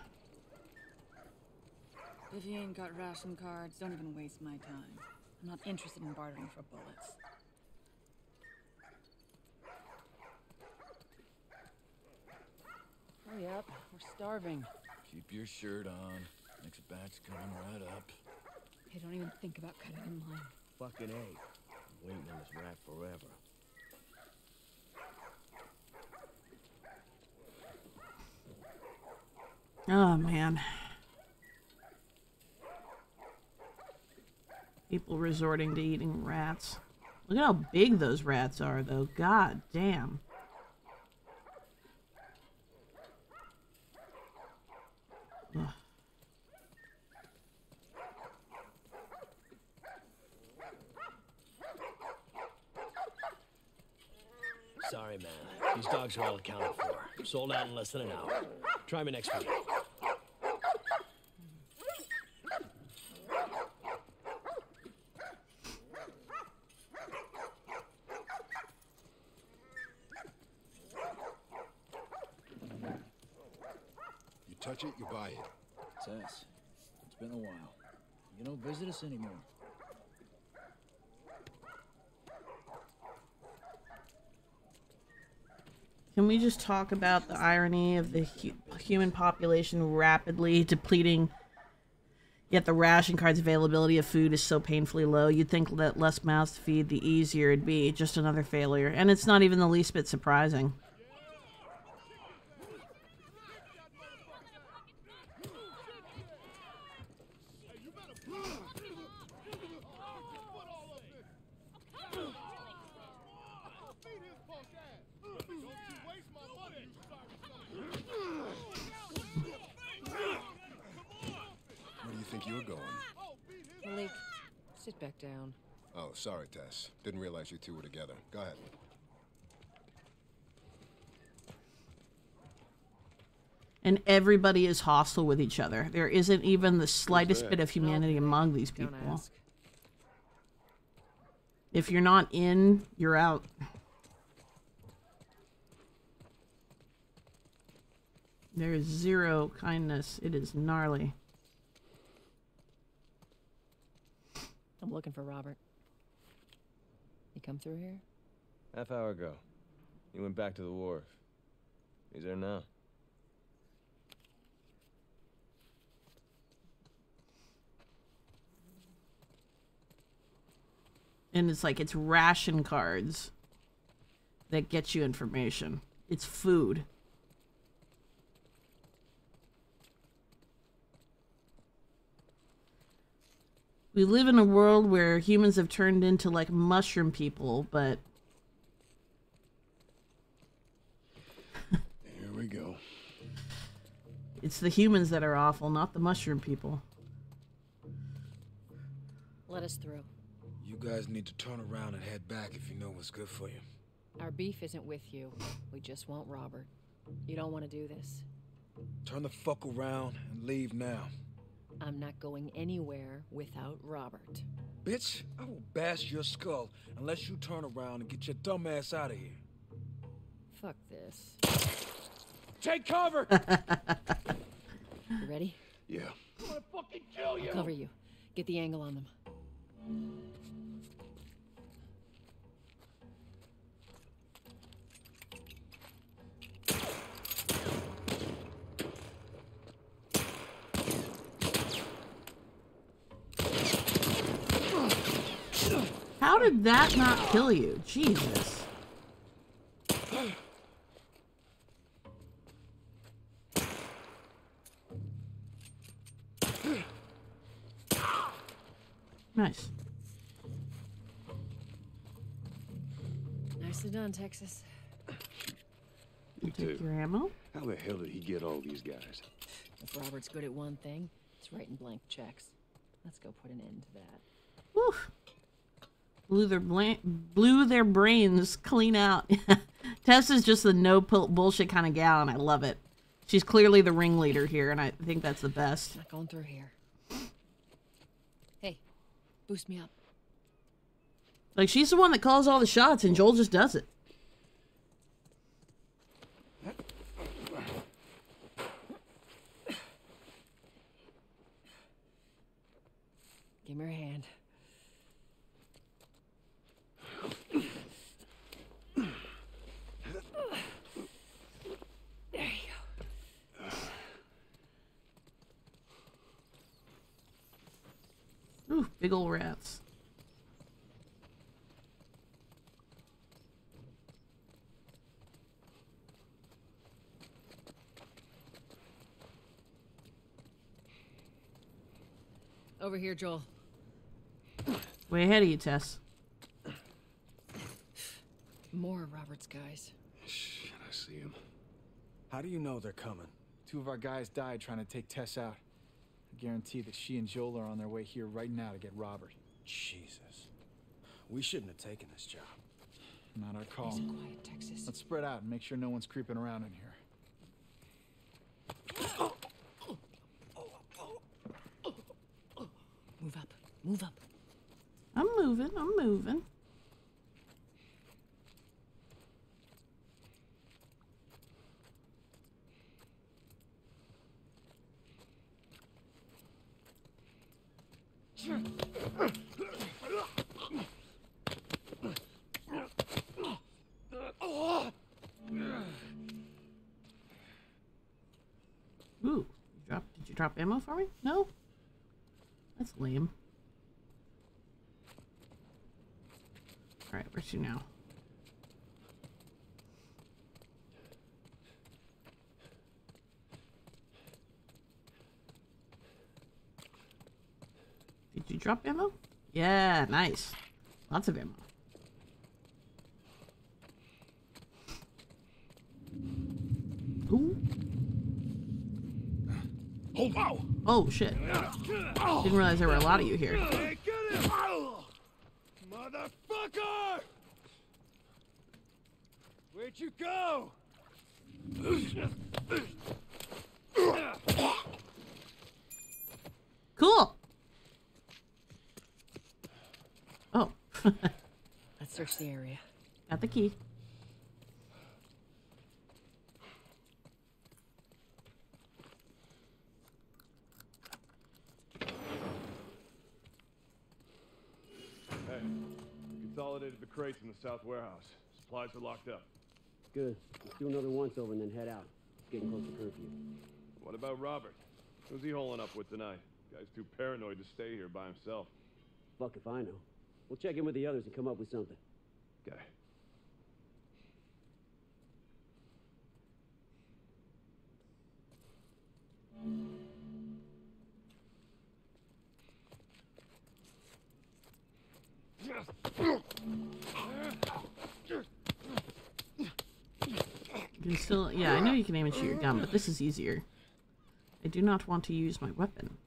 If you ain't got ration cards, don't even waste my time. I'm not interested in bartering for bullets. Hurry up. We're starving. Keep your shirt on. Next batch coming right up. Hey, don't even think about cutting in line. Fucking A. I'm waiting on this rat forever. Oh, man. People resorting to eating rats. Look at how big those rats are, though. God damn. Ugh. Sorry, man. These dogs are all accounted for. Sold out in less than an hour. Try me next week. touch it, you buy it. Tess, it's been a while. You don't visit us anymore. Can we just talk about the irony of the human population rapidly depleting, yet the ration card's availability of food is so painfully low? You'd think that less mouths to feed, the easier it'd be. Just another failure. And it's not even the least bit surprising. You're going. Malik, sit back down. Oh, sorry, Tess. Didn't realize you two were together. Go ahead. And everybody is hostile with each other. There isn't even the slightest bit of humanity among these people. If you're not in, you're out. There is zero kindness. It is gnarly. I'm looking for Robert. You come through here? Half hour ago. He went back to the wharf. He's there now. And it's like, it's ration cards that get you information. It's food. We live in a world where humans have turned into like mushroom people, but... Here we go. It's the humans that are awful, not the mushroom people. Let us through. You guys need to turn around and head back if you know what's good for you. Our beef isn't with you. We just want Robert. You don't want to do this. Turn the fuck around and leave now. I'm not going anywhere without Robert. Bitch, I will bash your skull unless you turn around and get your dumb ass out of here. Fuck this. Take cover! You ready? Yeah. I'm gonna fucking kill you! I'll cover you. Get the angle on them. How did that not kill you? Jesus. Nice. Nicely done, Texas. You take your ammo? How the hell did he get all these guys? If Robert's good at one thing, it's writing blank checks. Let's go put an end to that. Whew. Blew their brains clean out. Tess is just the no bullshit kind of gal, and I love it. She's clearly the ringleader here, and I think that's the best. Not going through here. Hey, boost me up. Like, she's the one that calls all the shots, and Joel just does it. Give me your hand. There you go. Ooh, big ol' rats. Over here, Joel. Way ahead of you, Tess. More of Robert's guys. Shit, I see him. How do you know they're coming? 2 of our guys died trying to take Tess out. I guarantee that she and Joel are on their way here right now to get Robert. Jesus. We shouldn't have taken this job. Not our call. Nice and quiet, Texas. Let's spread out and make sure no one's creeping around in here. Move up. Move up. I'm moving. I'm moving. Ooh, did you drop ammo for me? No? That's lame. Alright, where's you now? Did you drop ammo? Yeah, nice. Lots of ammo. Ooh. Oh, wow. Oh, shit. Didn't realize there were a lot of you here. Hey, get him! Motherfucker! Where'd you go? Cool. Oh. Let's search the area. Got the key. Hey, consolidated the crates in the south warehouse. Supplies are locked up. Good. Let's do another once-over and then head out. It's getting close to curfew. What about Robert? Who's he holing up with tonight? Guy's too paranoid to stay here by himself. Fuck if I know. We'll check in with the others and come up with something. Okay. You can still, yeah, I know you can aim and shoot your gun, but this is easier. I do not want to use my weapon.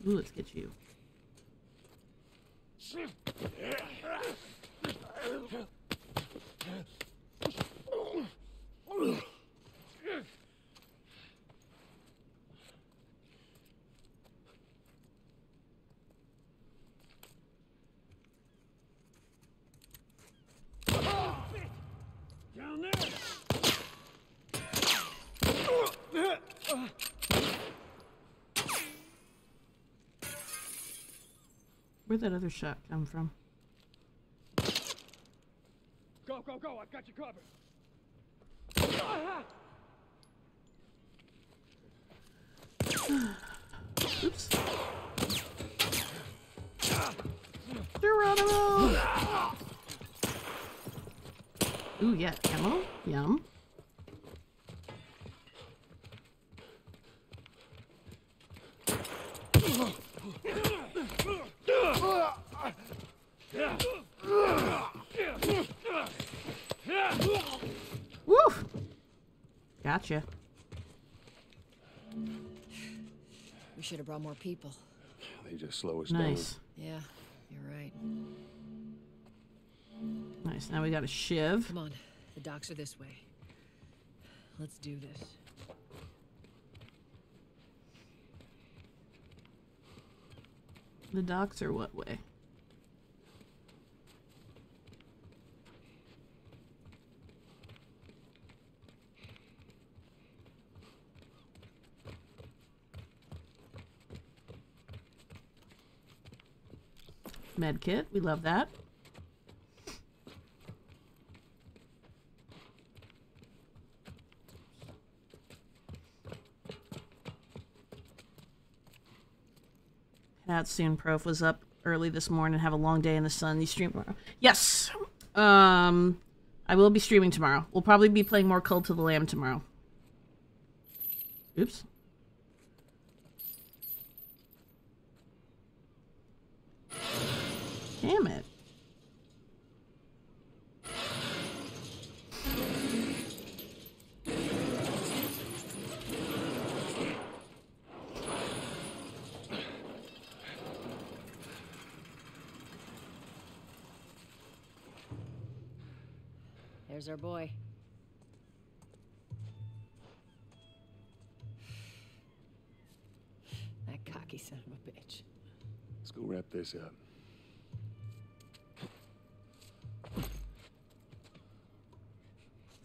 Ooh, let's get you. Down there! Where'd that other shot come from? Go, go, go! I've got you covered. Oops. Geronimo! Ooh, yeah, ammo. Yum. Woo! Gotcha. We should have brought more people. They just slow us Nice. Yeah, you're right. Nice. Now we got a shiv. Come on, the docks are this way. Let's do this. The docks are what way? Med kit, we love that. Head out soon. Prof was up early this morning. Have a long day in the sun. You stream tomorrow? Yes. I will be streaming tomorrow. We'll probably be playing more Cult of the Lamb tomorrow. Oops. Damn it. There's our boy. That cocky son of a bitch. Let's go wrap this up.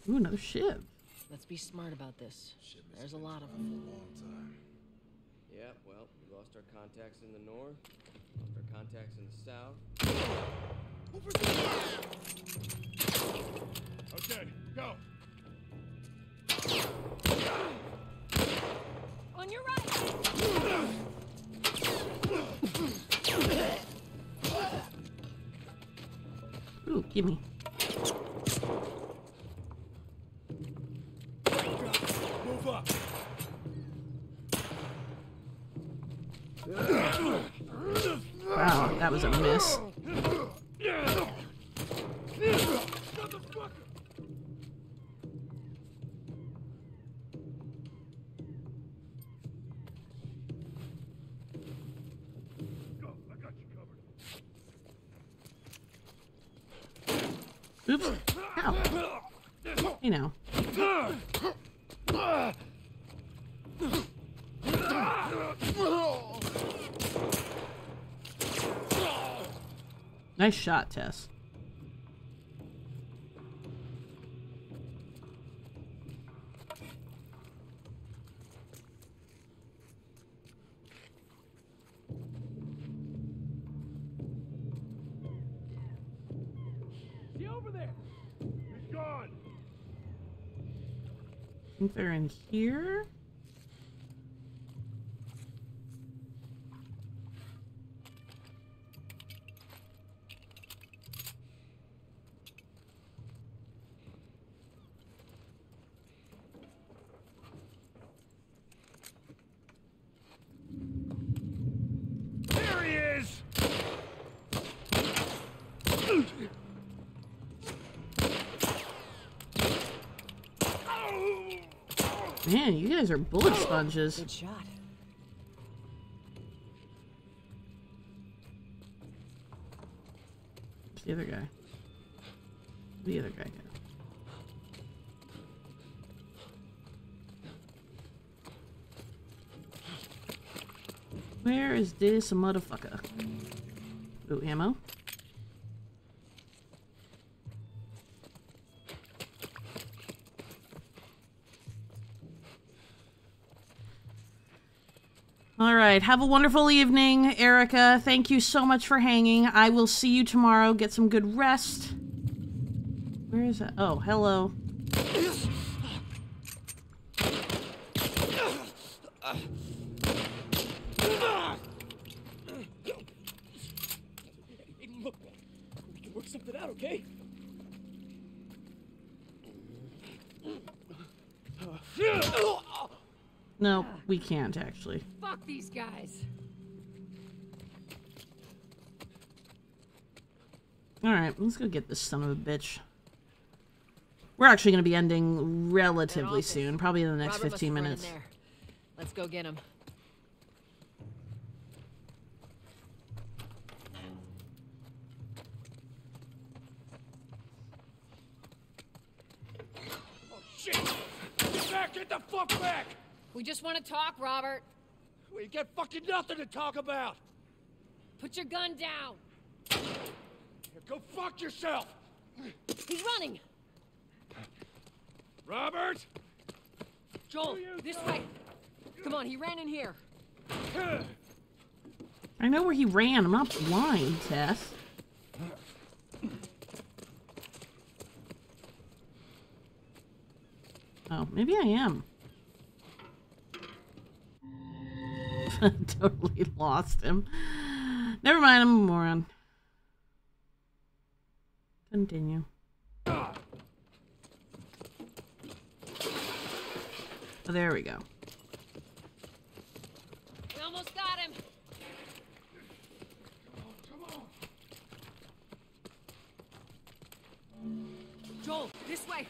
Ooh, no shit. Let's be smart about this. There's a lot of them. Yeah, well, we lost our contacts in the north, lost our contacts in the south. Okay, go. On your right. Ooh, gimme. Move up. Wow, that was a miss. Oops. Ow. You know. Nice shot, Tess. See over there. He's gone. I think they're in here. There he is. Man, you guys are bullet sponges. Good shot. Where's the other guy? The other guy go? Where is this motherfucker? Ooh, ammo. All right. Have a wonderful evening, Erica. Thank you so much for hanging. I will see you tomorrow. Get some good rest. Where is that? Oh, hello. Hey, look, we can work something out, okay? No, we can't actually. Fuck these guys. All right, let's go get this son of a bitch. We're actually going to be ending relatively soon, probably in the next Robert 15 must have run in minutes. there. Let's go get him. Oh shit! Get back! Get the fuck back! We just want to talk, Robert. We got fucking nothing to talk about. Put your gun down. Here, go fuck yourself. He's running. Robert! Joel, this way. Come on, he ran in here. I know where he ran. I'm not blind, Tess. Oh, maybe I am. Totally lost him. Never mind, I'm a moron. Continue. Oh, there we go. We almost got him. Come on. Joel, this way.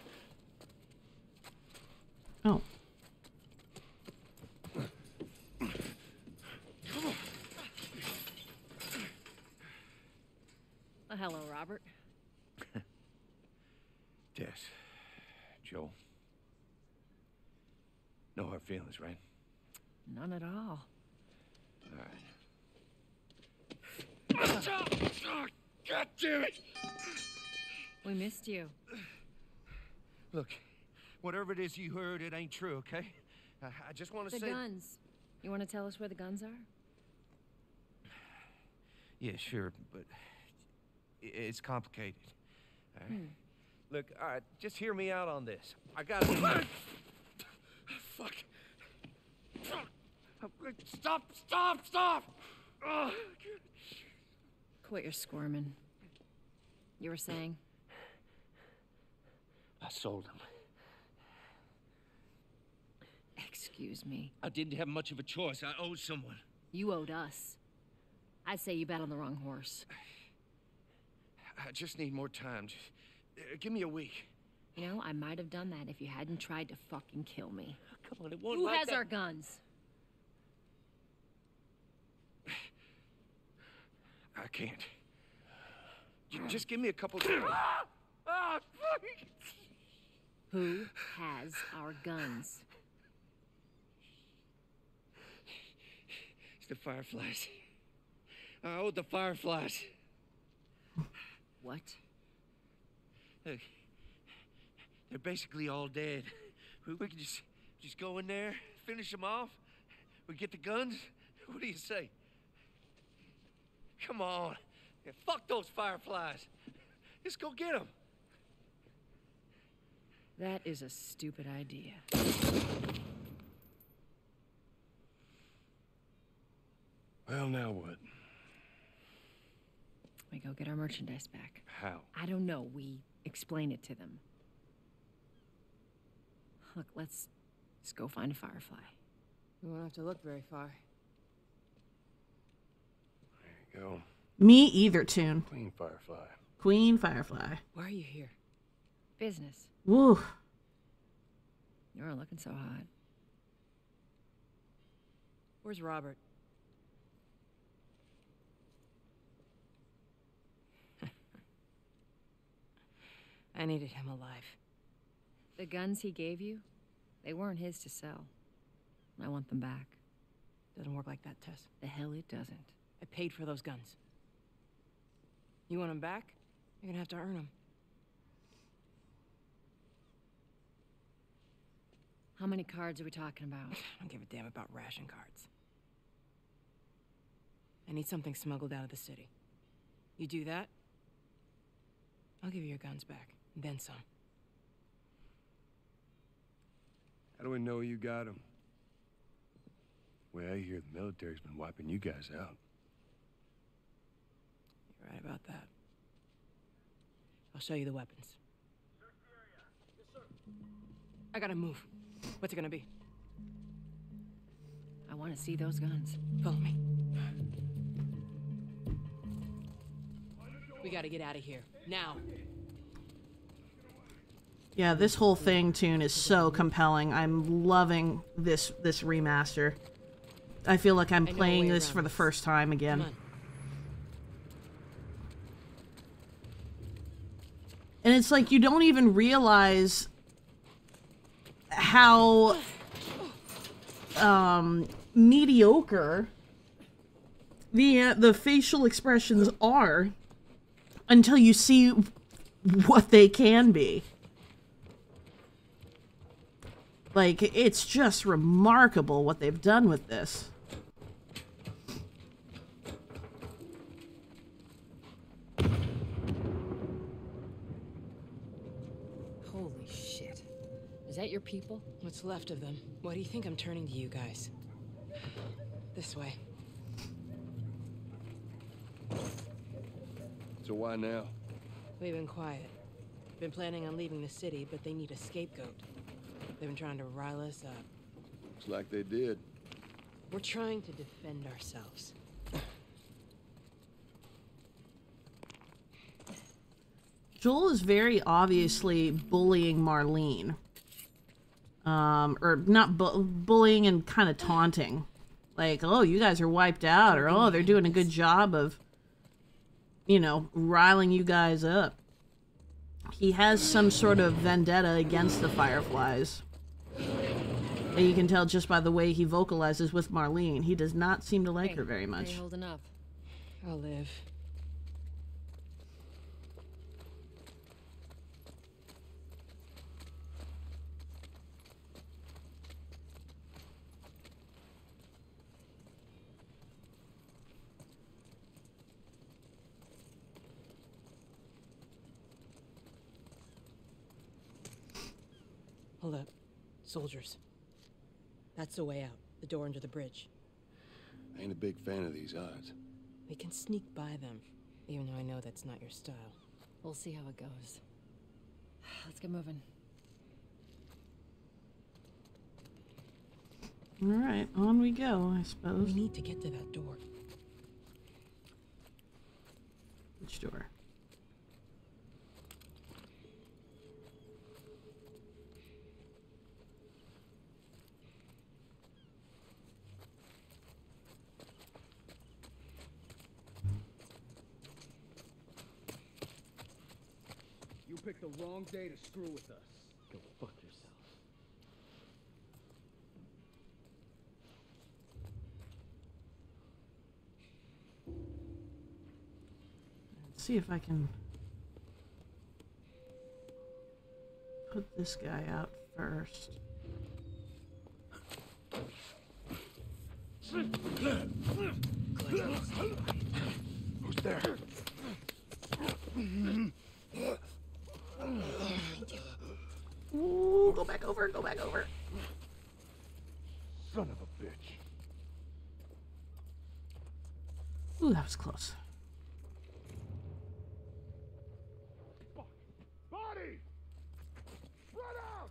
Oh. Hello, Robert. Tess, Joel. No hard feelings, right? None at all. All right. God damn it! We missed you. Look, whatever it is you heard, it ain't true, okay? I just want to The say... guns. You want to tell us where the guns are? Yeah, sure, but it's complicated. All right? Look, all right, just hear me out on this. I got to... Fuck. Stop! Ugh. Quit your squirming. You were saying? I sold them. Excuse me. I didn't have much of a choice. I owed someone. You owed us. I'd say you bet on the wrong horse. I just need more time. Just, give me a week. You know, I might have done that if you hadn't tried to fucking kill me. Come on, it won't Who like has that. our guns? I can't. Just give me a couple days. Fuck! Who has our guns? It's the Fireflies. I owed the Fireflies. What? Look, they're basically all dead. We can just go in there, finish them off. We get the guns. What do you say? Come on. Yeah, fuck those Fireflies. Just go get them. That is a stupid idea. Well, now what? We go get our merchandise back. How? I don't know. We explain it to them. Look, let's go find a Firefly. We won't have to look very far. There you go. Me either, Tune. Queen Firefly. Queen Firefly. Why are you here? Business. Woo. You aren't looking so hot. Where's Robert? I needed him alive. The guns he gave you, they weren't his to sell. I want them back. Doesn't work like that, Tess. The hell it doesn't. I paid for those guns. You want them back? You're gonna have to earn them. How many cards are we talking about? I don't give a damn about ration cards. I need something smuggled out of the city. You do that, I'll give you your guns back, and then some. How do we know you got them? Well, I hear the military's been wiping you guys out. You're right about that. I'll show you the weapons. I gotta move. What's it gonna be? I want to see those guns. Follow me. We gotta get out of here. Now. Yeah, this whole thing, Tune, is so compelling. I'm loving this remaster. I feel like I'm playing this for the first time again. And it's like you don't even realize how mediocre the facial expressions are until you see what they can be. Like, it's just remarkable what they've done with this. Holy shit. Is that your people? What's left of them? Why do you think I'm turning to you guys? This way. So why now? We've been quiet. Been planning on leaving the city, but they need a scapegoat. They've been trying to rile us up. Looks like they did. We're trying to defend ourselves. Joel is very obviously bullying Marlene. Or not bullying and kind of taunting. Like, oh, you guys are wiped out, or oh, they're doing a good job of, you know, riling you guys up. he has some sort of vendetta against the Fireflies. And you can tell just by the way he vocalizes with Marlene. He does not seem to like her very much. Hey, holding up. I'll live. Hold up. Soldiers. That's the way out. The door under the bridge. I ain't a big fan of these odds. We can sneak by them, even though I know that's not your style. We'll see how it goes. Let's get moving. All right, on we go, I suppose. We need to get to that door. Which door? You picked the wrong day to screw with us. Go fuck yourself. Let's see if I can put this guy out first. Who's there? Ooh, go back over, go back over. Son of a bitch. Ooh, that was close. Body! Run out!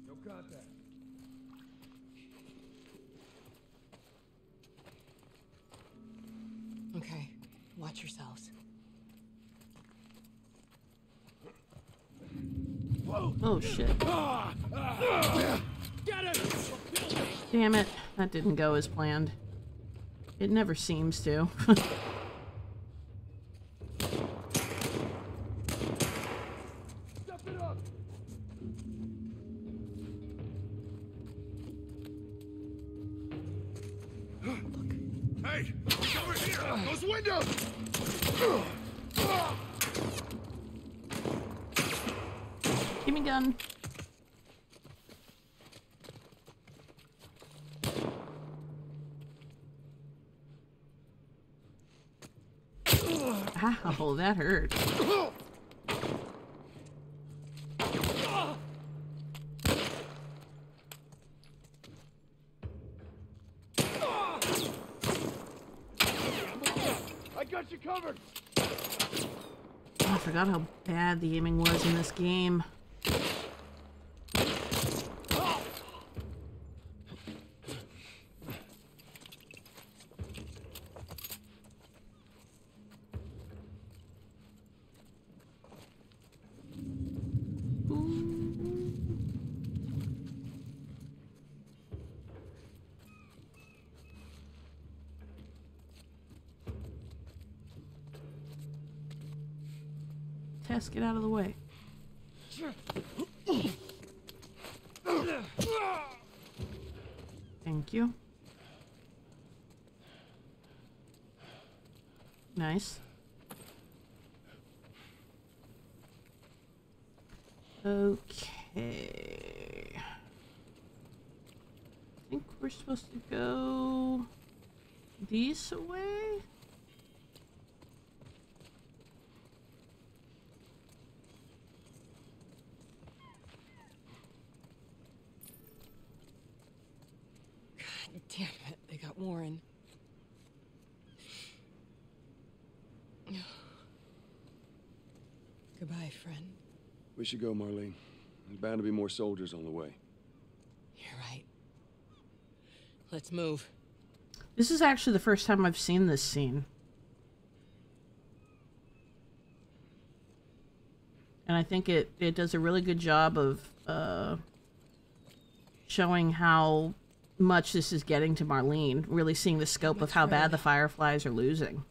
No contact. Okay, watch yourselves. Oh shit. Get it! Damn it, that didn't go as planned. It never seems to. Step it up! Hey! He's over here! Those windows! Give me gun. Ow, that hurt. I got you covered! Oh, I forgot how bad the aiming was in this game. Tess, get out of the way. Thank you. Nice. Okay. I think we're supposed to go this way. Damn it, they got Warren. Goodbye, friend. We should go, Marlene. There's bound to be more soldiers on the way. You're right. Let's move. This is actually the first time I've seen this scene. And I think it does a really good job of showing how much this is getting to Marlene, really seeing the scope of how bad the Fireflies are losing.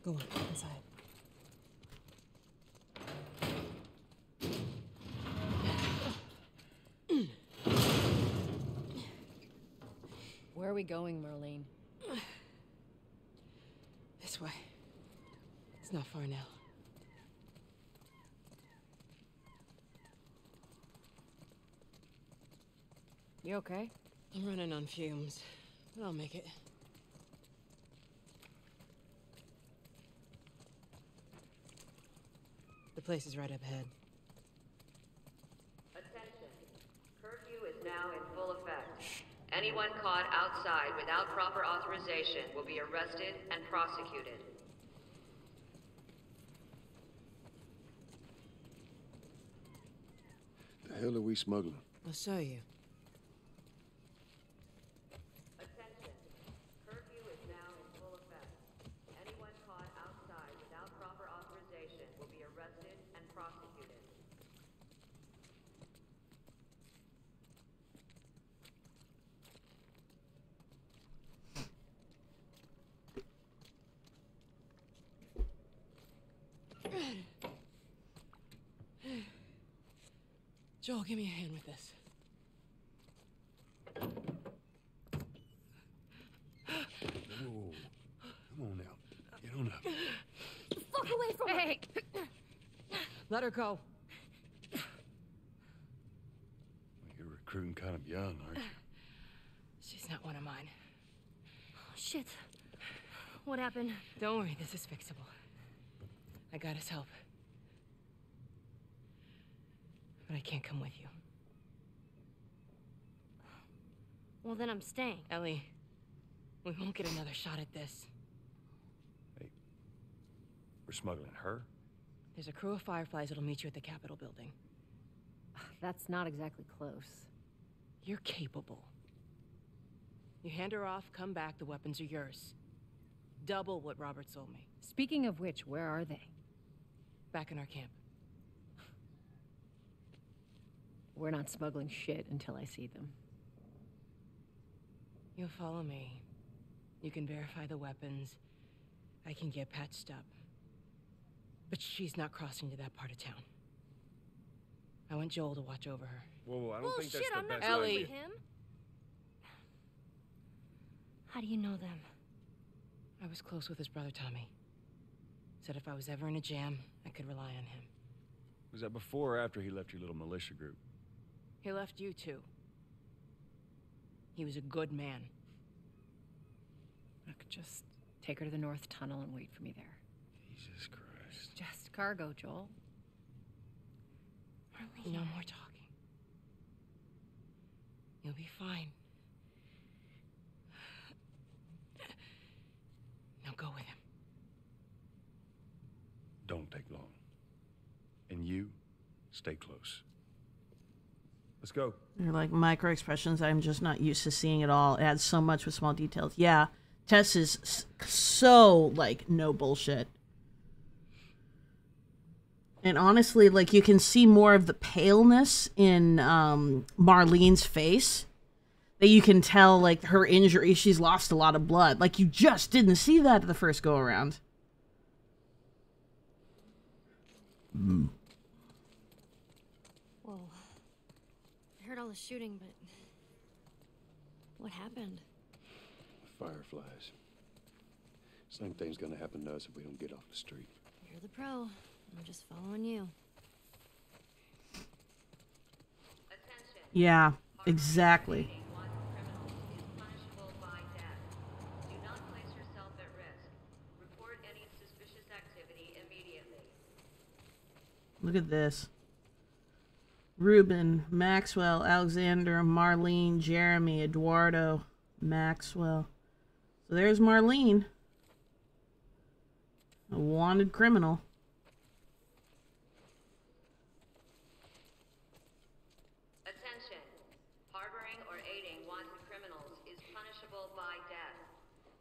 Go on, inside. Where are we going, Marlene? This way. It's not far now. You okay? I'm running on fumes, but I'll make it. The place is right up ahead. Attention. Curfew is now in full effect. Anyone caught outside without proper authorization will be arrested and prosecuted. The hell are we smuggling? I'll show you. Attention. Curfew is now in full effect. Anyone caught outside without proper authorization will be arrested and prosecuted. Joel, give me a hand with this. Whoa. Come on now. Get on up. Fuck away from her! Hey! Let her go. You're recruiting kind of young, aren't you? She's not one of mine. Oh, shit. What happened? Don't worry, this is fixable. I got his help. But I can't come with you. Well, then I'm staying. Ellie, we won't get another shot at this. Hey, we're smuggling her? There's a crew of Fireflies that'll meet you at the Capitol building. That's not exactly close. You're capable. You hand her off, come back, the weapons are yours. Double what Robert sold me. Speaking of which, where are they? Back in our camp. We're not smuggling shit until I see them. You'll follow me. You can verify the weapons. I can get patched up. But she's not crossing to that part of town. I want Joel to watch over her. Whoa, I don't think that's the I'm not best Ellie. idea. with him. How do you know them? I was close with his brother Tommy. Said if I was ever in a jam, I could rely on him. Was that before or after he left your little militia group? He left you too. He was a good man. I could just take her to the North Tunnel and wait for me there. Jesus Christ. Just cargo, Joel. No more talking. You'll be fine. Now go with him. Don't take long. And you, stay close. Let's go. They're like micro expressions I'm just not used to seeing at all. It adds so much with small details. Yeah, Tess is so, like, no bullshit. And honestly, like, you can see more of the paleness in Marlene's face. That you can tell, like, her injury, she's lost a lot of blood. Like, you just didn't see that the first go-around. Whoa. I heard all the shooting, but... what happened? Fireflies. Same thing's gonna happen to us if we don't get off the street. You're the pro. I'm just following you. Yeah, exactly. Look at this. Ruben, Maxwell, Alexander, Marlene, Jeremy, Eduardo, Maxwell. So there's Marlene. A wanted criminal. Attention. Harboring or aiding wanted criminals is punishable by death.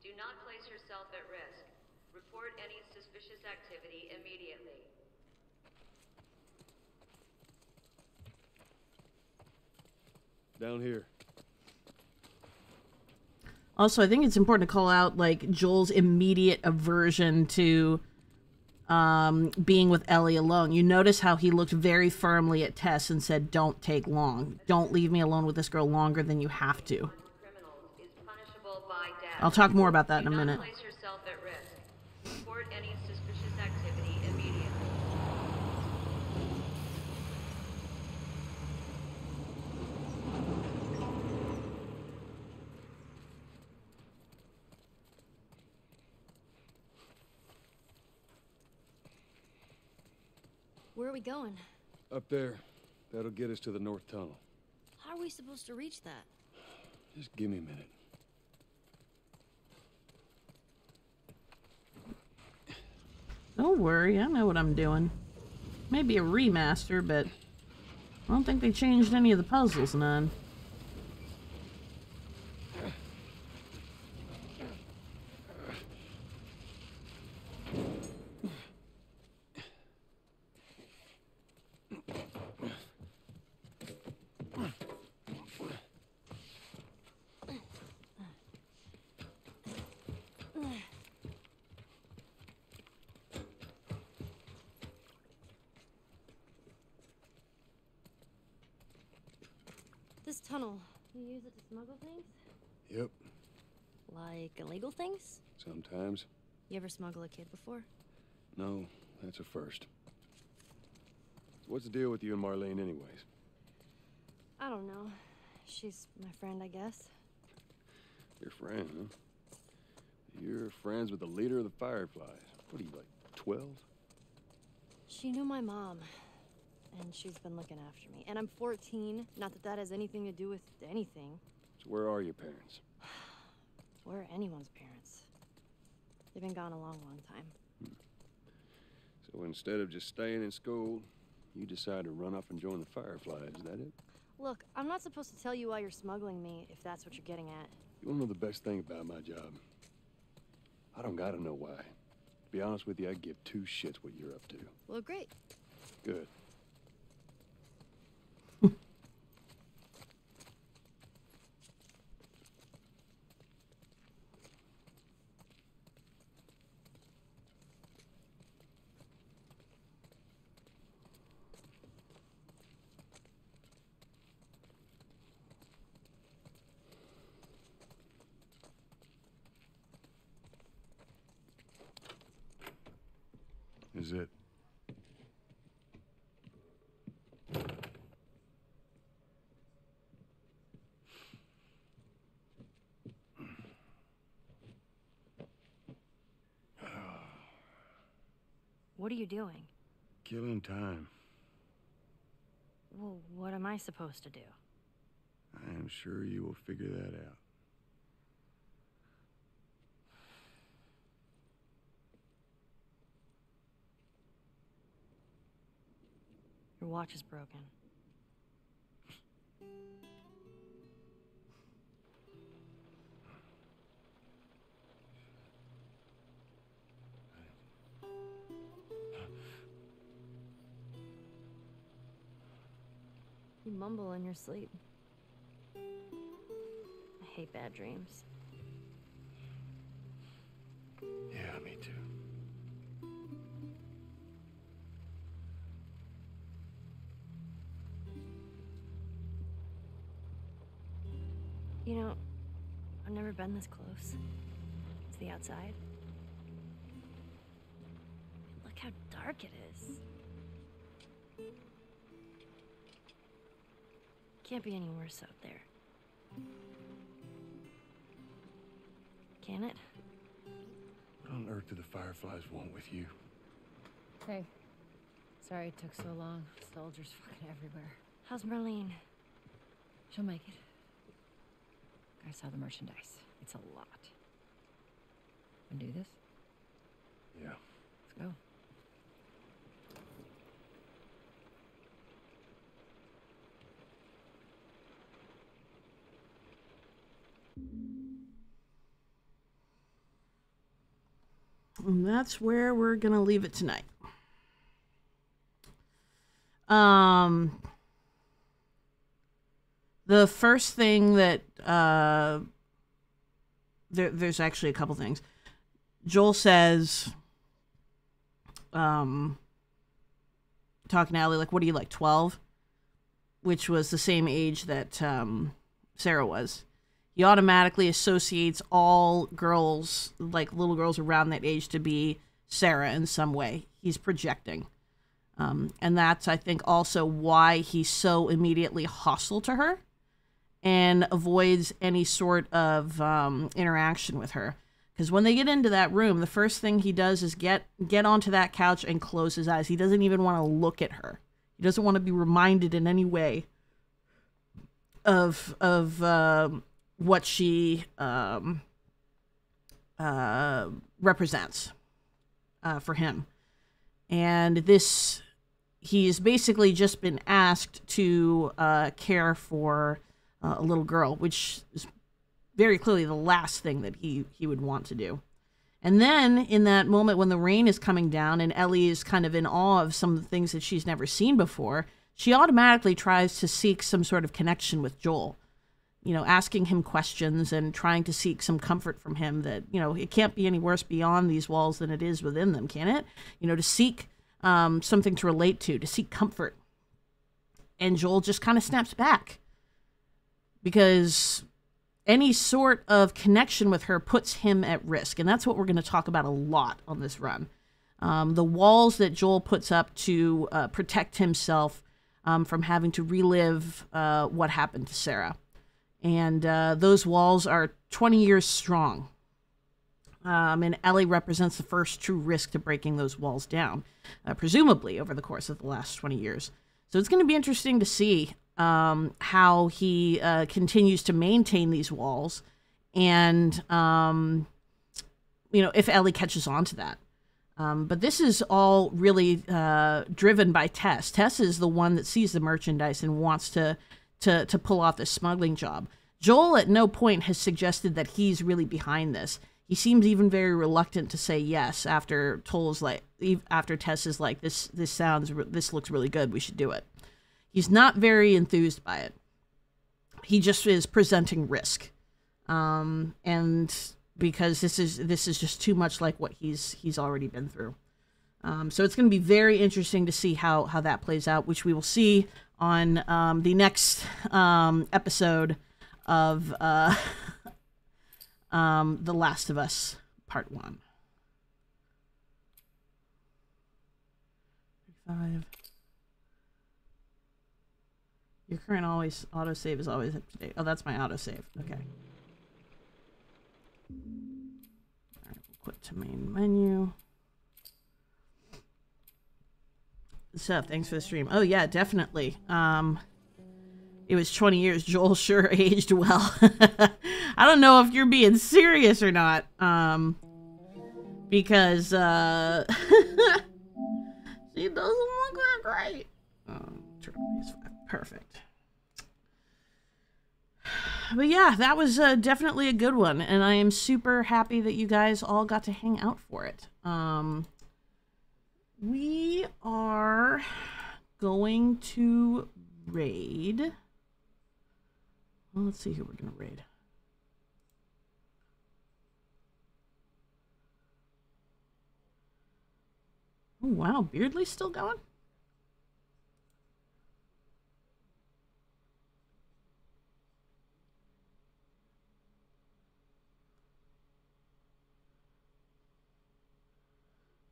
Do not place yourself at risk. Report any suspicious activity immediately. Down here. Also, I think it's important to call out, like, Joel's immediate aversion to being with Ellie alone. You notice how he looked very firmly at Tess and said, don't take long. Don't leave me alone with this girl longer than you have to. I'll talk more about that in a minute. Place yourself at risk. Report any suspicious activity immediately. Where are we going? Up there. That'll get us to the north tunnel. How are we supposed to reach that? Just give me a minute. Don't worry, I know what I'm doing. Maybe a remaster, but I don't think they changed any of the puzzles none. This tunnel, you use it to smuggle things? Yep. Like illegal things? Sometimes. You ever smuggle a kid before? No, that's a first. What's the deal with you and Marlene anyways? I don't know. She's my friend, I guess. Your friend, huh? You're friends with the leader of the Fireflies. What are you, like, 12? She knew my mom, and she's been looking after me. And I'm 14, not that that has anything to do with anything. So where are your parents? Where are anyone's parents? They've been gone a long, long time. So instead of just staying in school, you decide to run off and join the Fireflies, is that it? Look, I'm not supposed to tell you why you're smuggling me, if that's what you're getting at. You wanna know the best thing about my job? I don't gotta know why. To be honest with you, I give two shits what you're up to. Well, great. Good. Is it? What are you doing? Killing time. Well, what am I supposed to do? I am sure you will figure that out. Your watch is broken. You mumble in your sleep. I hate bad dreams. Yeah, me too. You know, I've never been this close to the outside. Look how dark it is. Can't be any worse out there. Can it? What on earth do the Fireflies want with you? Hey. Sorry it took so long. Soldiers fucking everywhere. How's Marlene? She'll make it. I saw the merchandise. It's a lot. Wanna do this? Yeah. Let's go. And that's where we're gonna leave it tonight. The first thing that there's actually a couple things. Joel says, talking to Ellie, like, what are you, like 12? Which was the same age that Sarah was. He automatically associates all girls, like little girls around that age, to be Sarah in some way. He's projecting. And that's, I think, also why he's so immediately hostile to her and avoids any sort of interaction with her. Because when they get into that room, the first thing he does is get onto that couch and close his eyes. He doesn't even want to look at her. He doesn't want to be reminded in any way of what she represents for him. And this, he's basically just been asked to care for a little girl, which is very clearly the last thing that he would want to do. And then in that moment when the rain is coming down and Ellie is kind of in awe of some of the things that she's never seen before, she automatically tries to seek some sort of connection with Joel. You know, asking him questions and trying to seek some comfort from him that, you know, it can't be any worse beyond these walls than it is within them, can it? You know, to seek something to relate to seek comfort. And Joel just kind of snaps back because any sort of connection with her puts him at risk. And that's what we're going to talk about a lot on this run. The walls that Joel puts up to protect himself from having to relive what happened to Sarah. And those walls are 20 years strong. And Ellie represents the first true risk to breaking those walls down, presumably over the course of the last 20 years. So it's going to be interesting to see how he continues to maintain these walls and, you know, if Ellie catches on to that. But this is all really driven by Tess. Tess is the one that sees the merchandise and wants to pull off this smuggling job. Joel at no point has suggested that he's really behind this. He seems even very reluctant to say yes after Tess is like, this looks really good, we should do it. He's not very enthused by it. He just is presenting risk. And because this is just too much like what he's already been through. So it's going to be very interesting to see how that plays out, which we will see on the next episode of The Last of Us Part 1. 5. Your current autosave is always up to date. Oh, that's my autosave. Okay. All right, we'll quit to main menu. So, thanks for the stream. Oh, yeah, definitely. It was 20 years. Joel sure aged well. I don't know if you're being serious or not. Because, she doesn't look that great. Perfect. But yeah, that was definitely a good one. And I am super happy that you guys all got to hang out for it. We are going to raid. Well, let's see who we're going to raid. Oh, wow. Beardley's still going?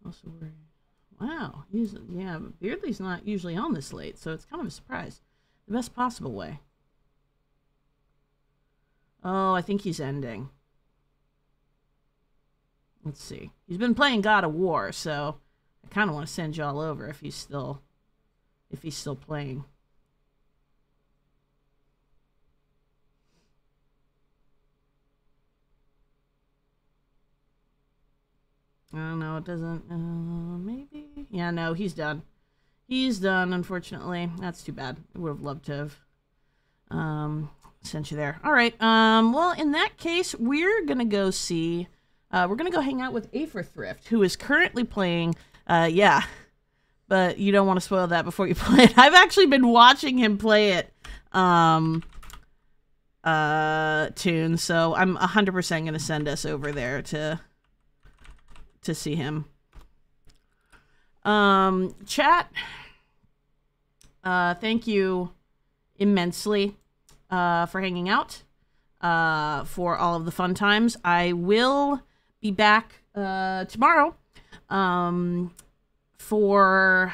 Also, wow. Yeah, Beardley's not usually on this late, so it's kind of a surprise. The best possible way. Oh, I think he's ending. Let's see. He's been playing God of War, so I kind of want to send y'all over if he's still playing. I don't know, it doesn't, maybe? Yeah, no, he's done. He's done, unfortunately. That's too bad. I would have loved to have sent you there. All right, well, in that case, we're gonna go see we're going to go hang out with Afer Thrift, who is currently playing, yeah, but you don't want to spoil that before you play it. I've actually been watching him play it, Tune, so I'm 100% going to send us over there to see him. Chat, thank you immensely for hanging out, for all of the fun times. I will be back tomorrow for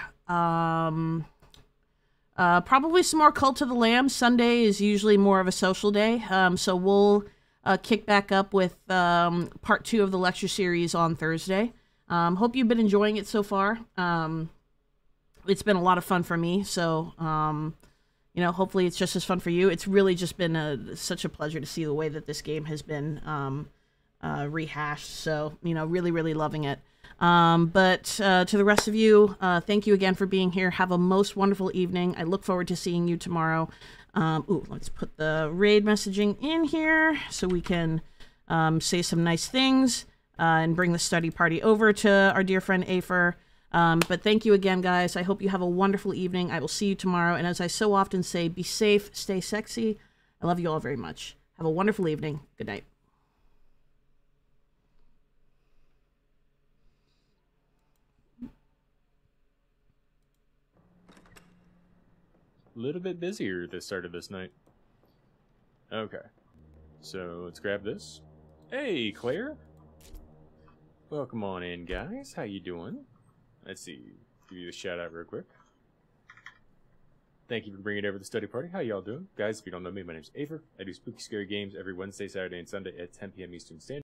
probably some more Cult of the Lamb. Sunday is usually more of a social day, so we'll kick back up with part 2 of the lecture series on Thursday. Hope you've been enjoying it so far. It's been a lot of fun for me, so you know, hopefully it's just as fun for you. It's really just been such a pleasure to see the way that this game has been rehashed. So, you know, really, really loving it. But to the rest of you, thank you again for being here. Have a most wonderful evening. I look forward to seeing you tomorrow. Ooh, let's put the raid messaging in here so we can say some nice things and bring the study party over to our dear friend Afer. But thank you again, guys. I hope you have a wonderful evening. I will see you tomorrow. And as I so often say, be safe, stay sexy. I love you all very much. Have a wonderful evening. Good night. A little bit busier this start of this night. Okay. So let's grab this. Hey, Claire. Welcome on in, guys. How you doing? Let's see. Give you a shout out real quick. Thank you for bringing over the study party. How y'all doing? Guys, if you don't know me, my name's Afer. I do spooky, scary games every Wednesday, Saturday, and Sunday at 10 p.m. Eastern Standard.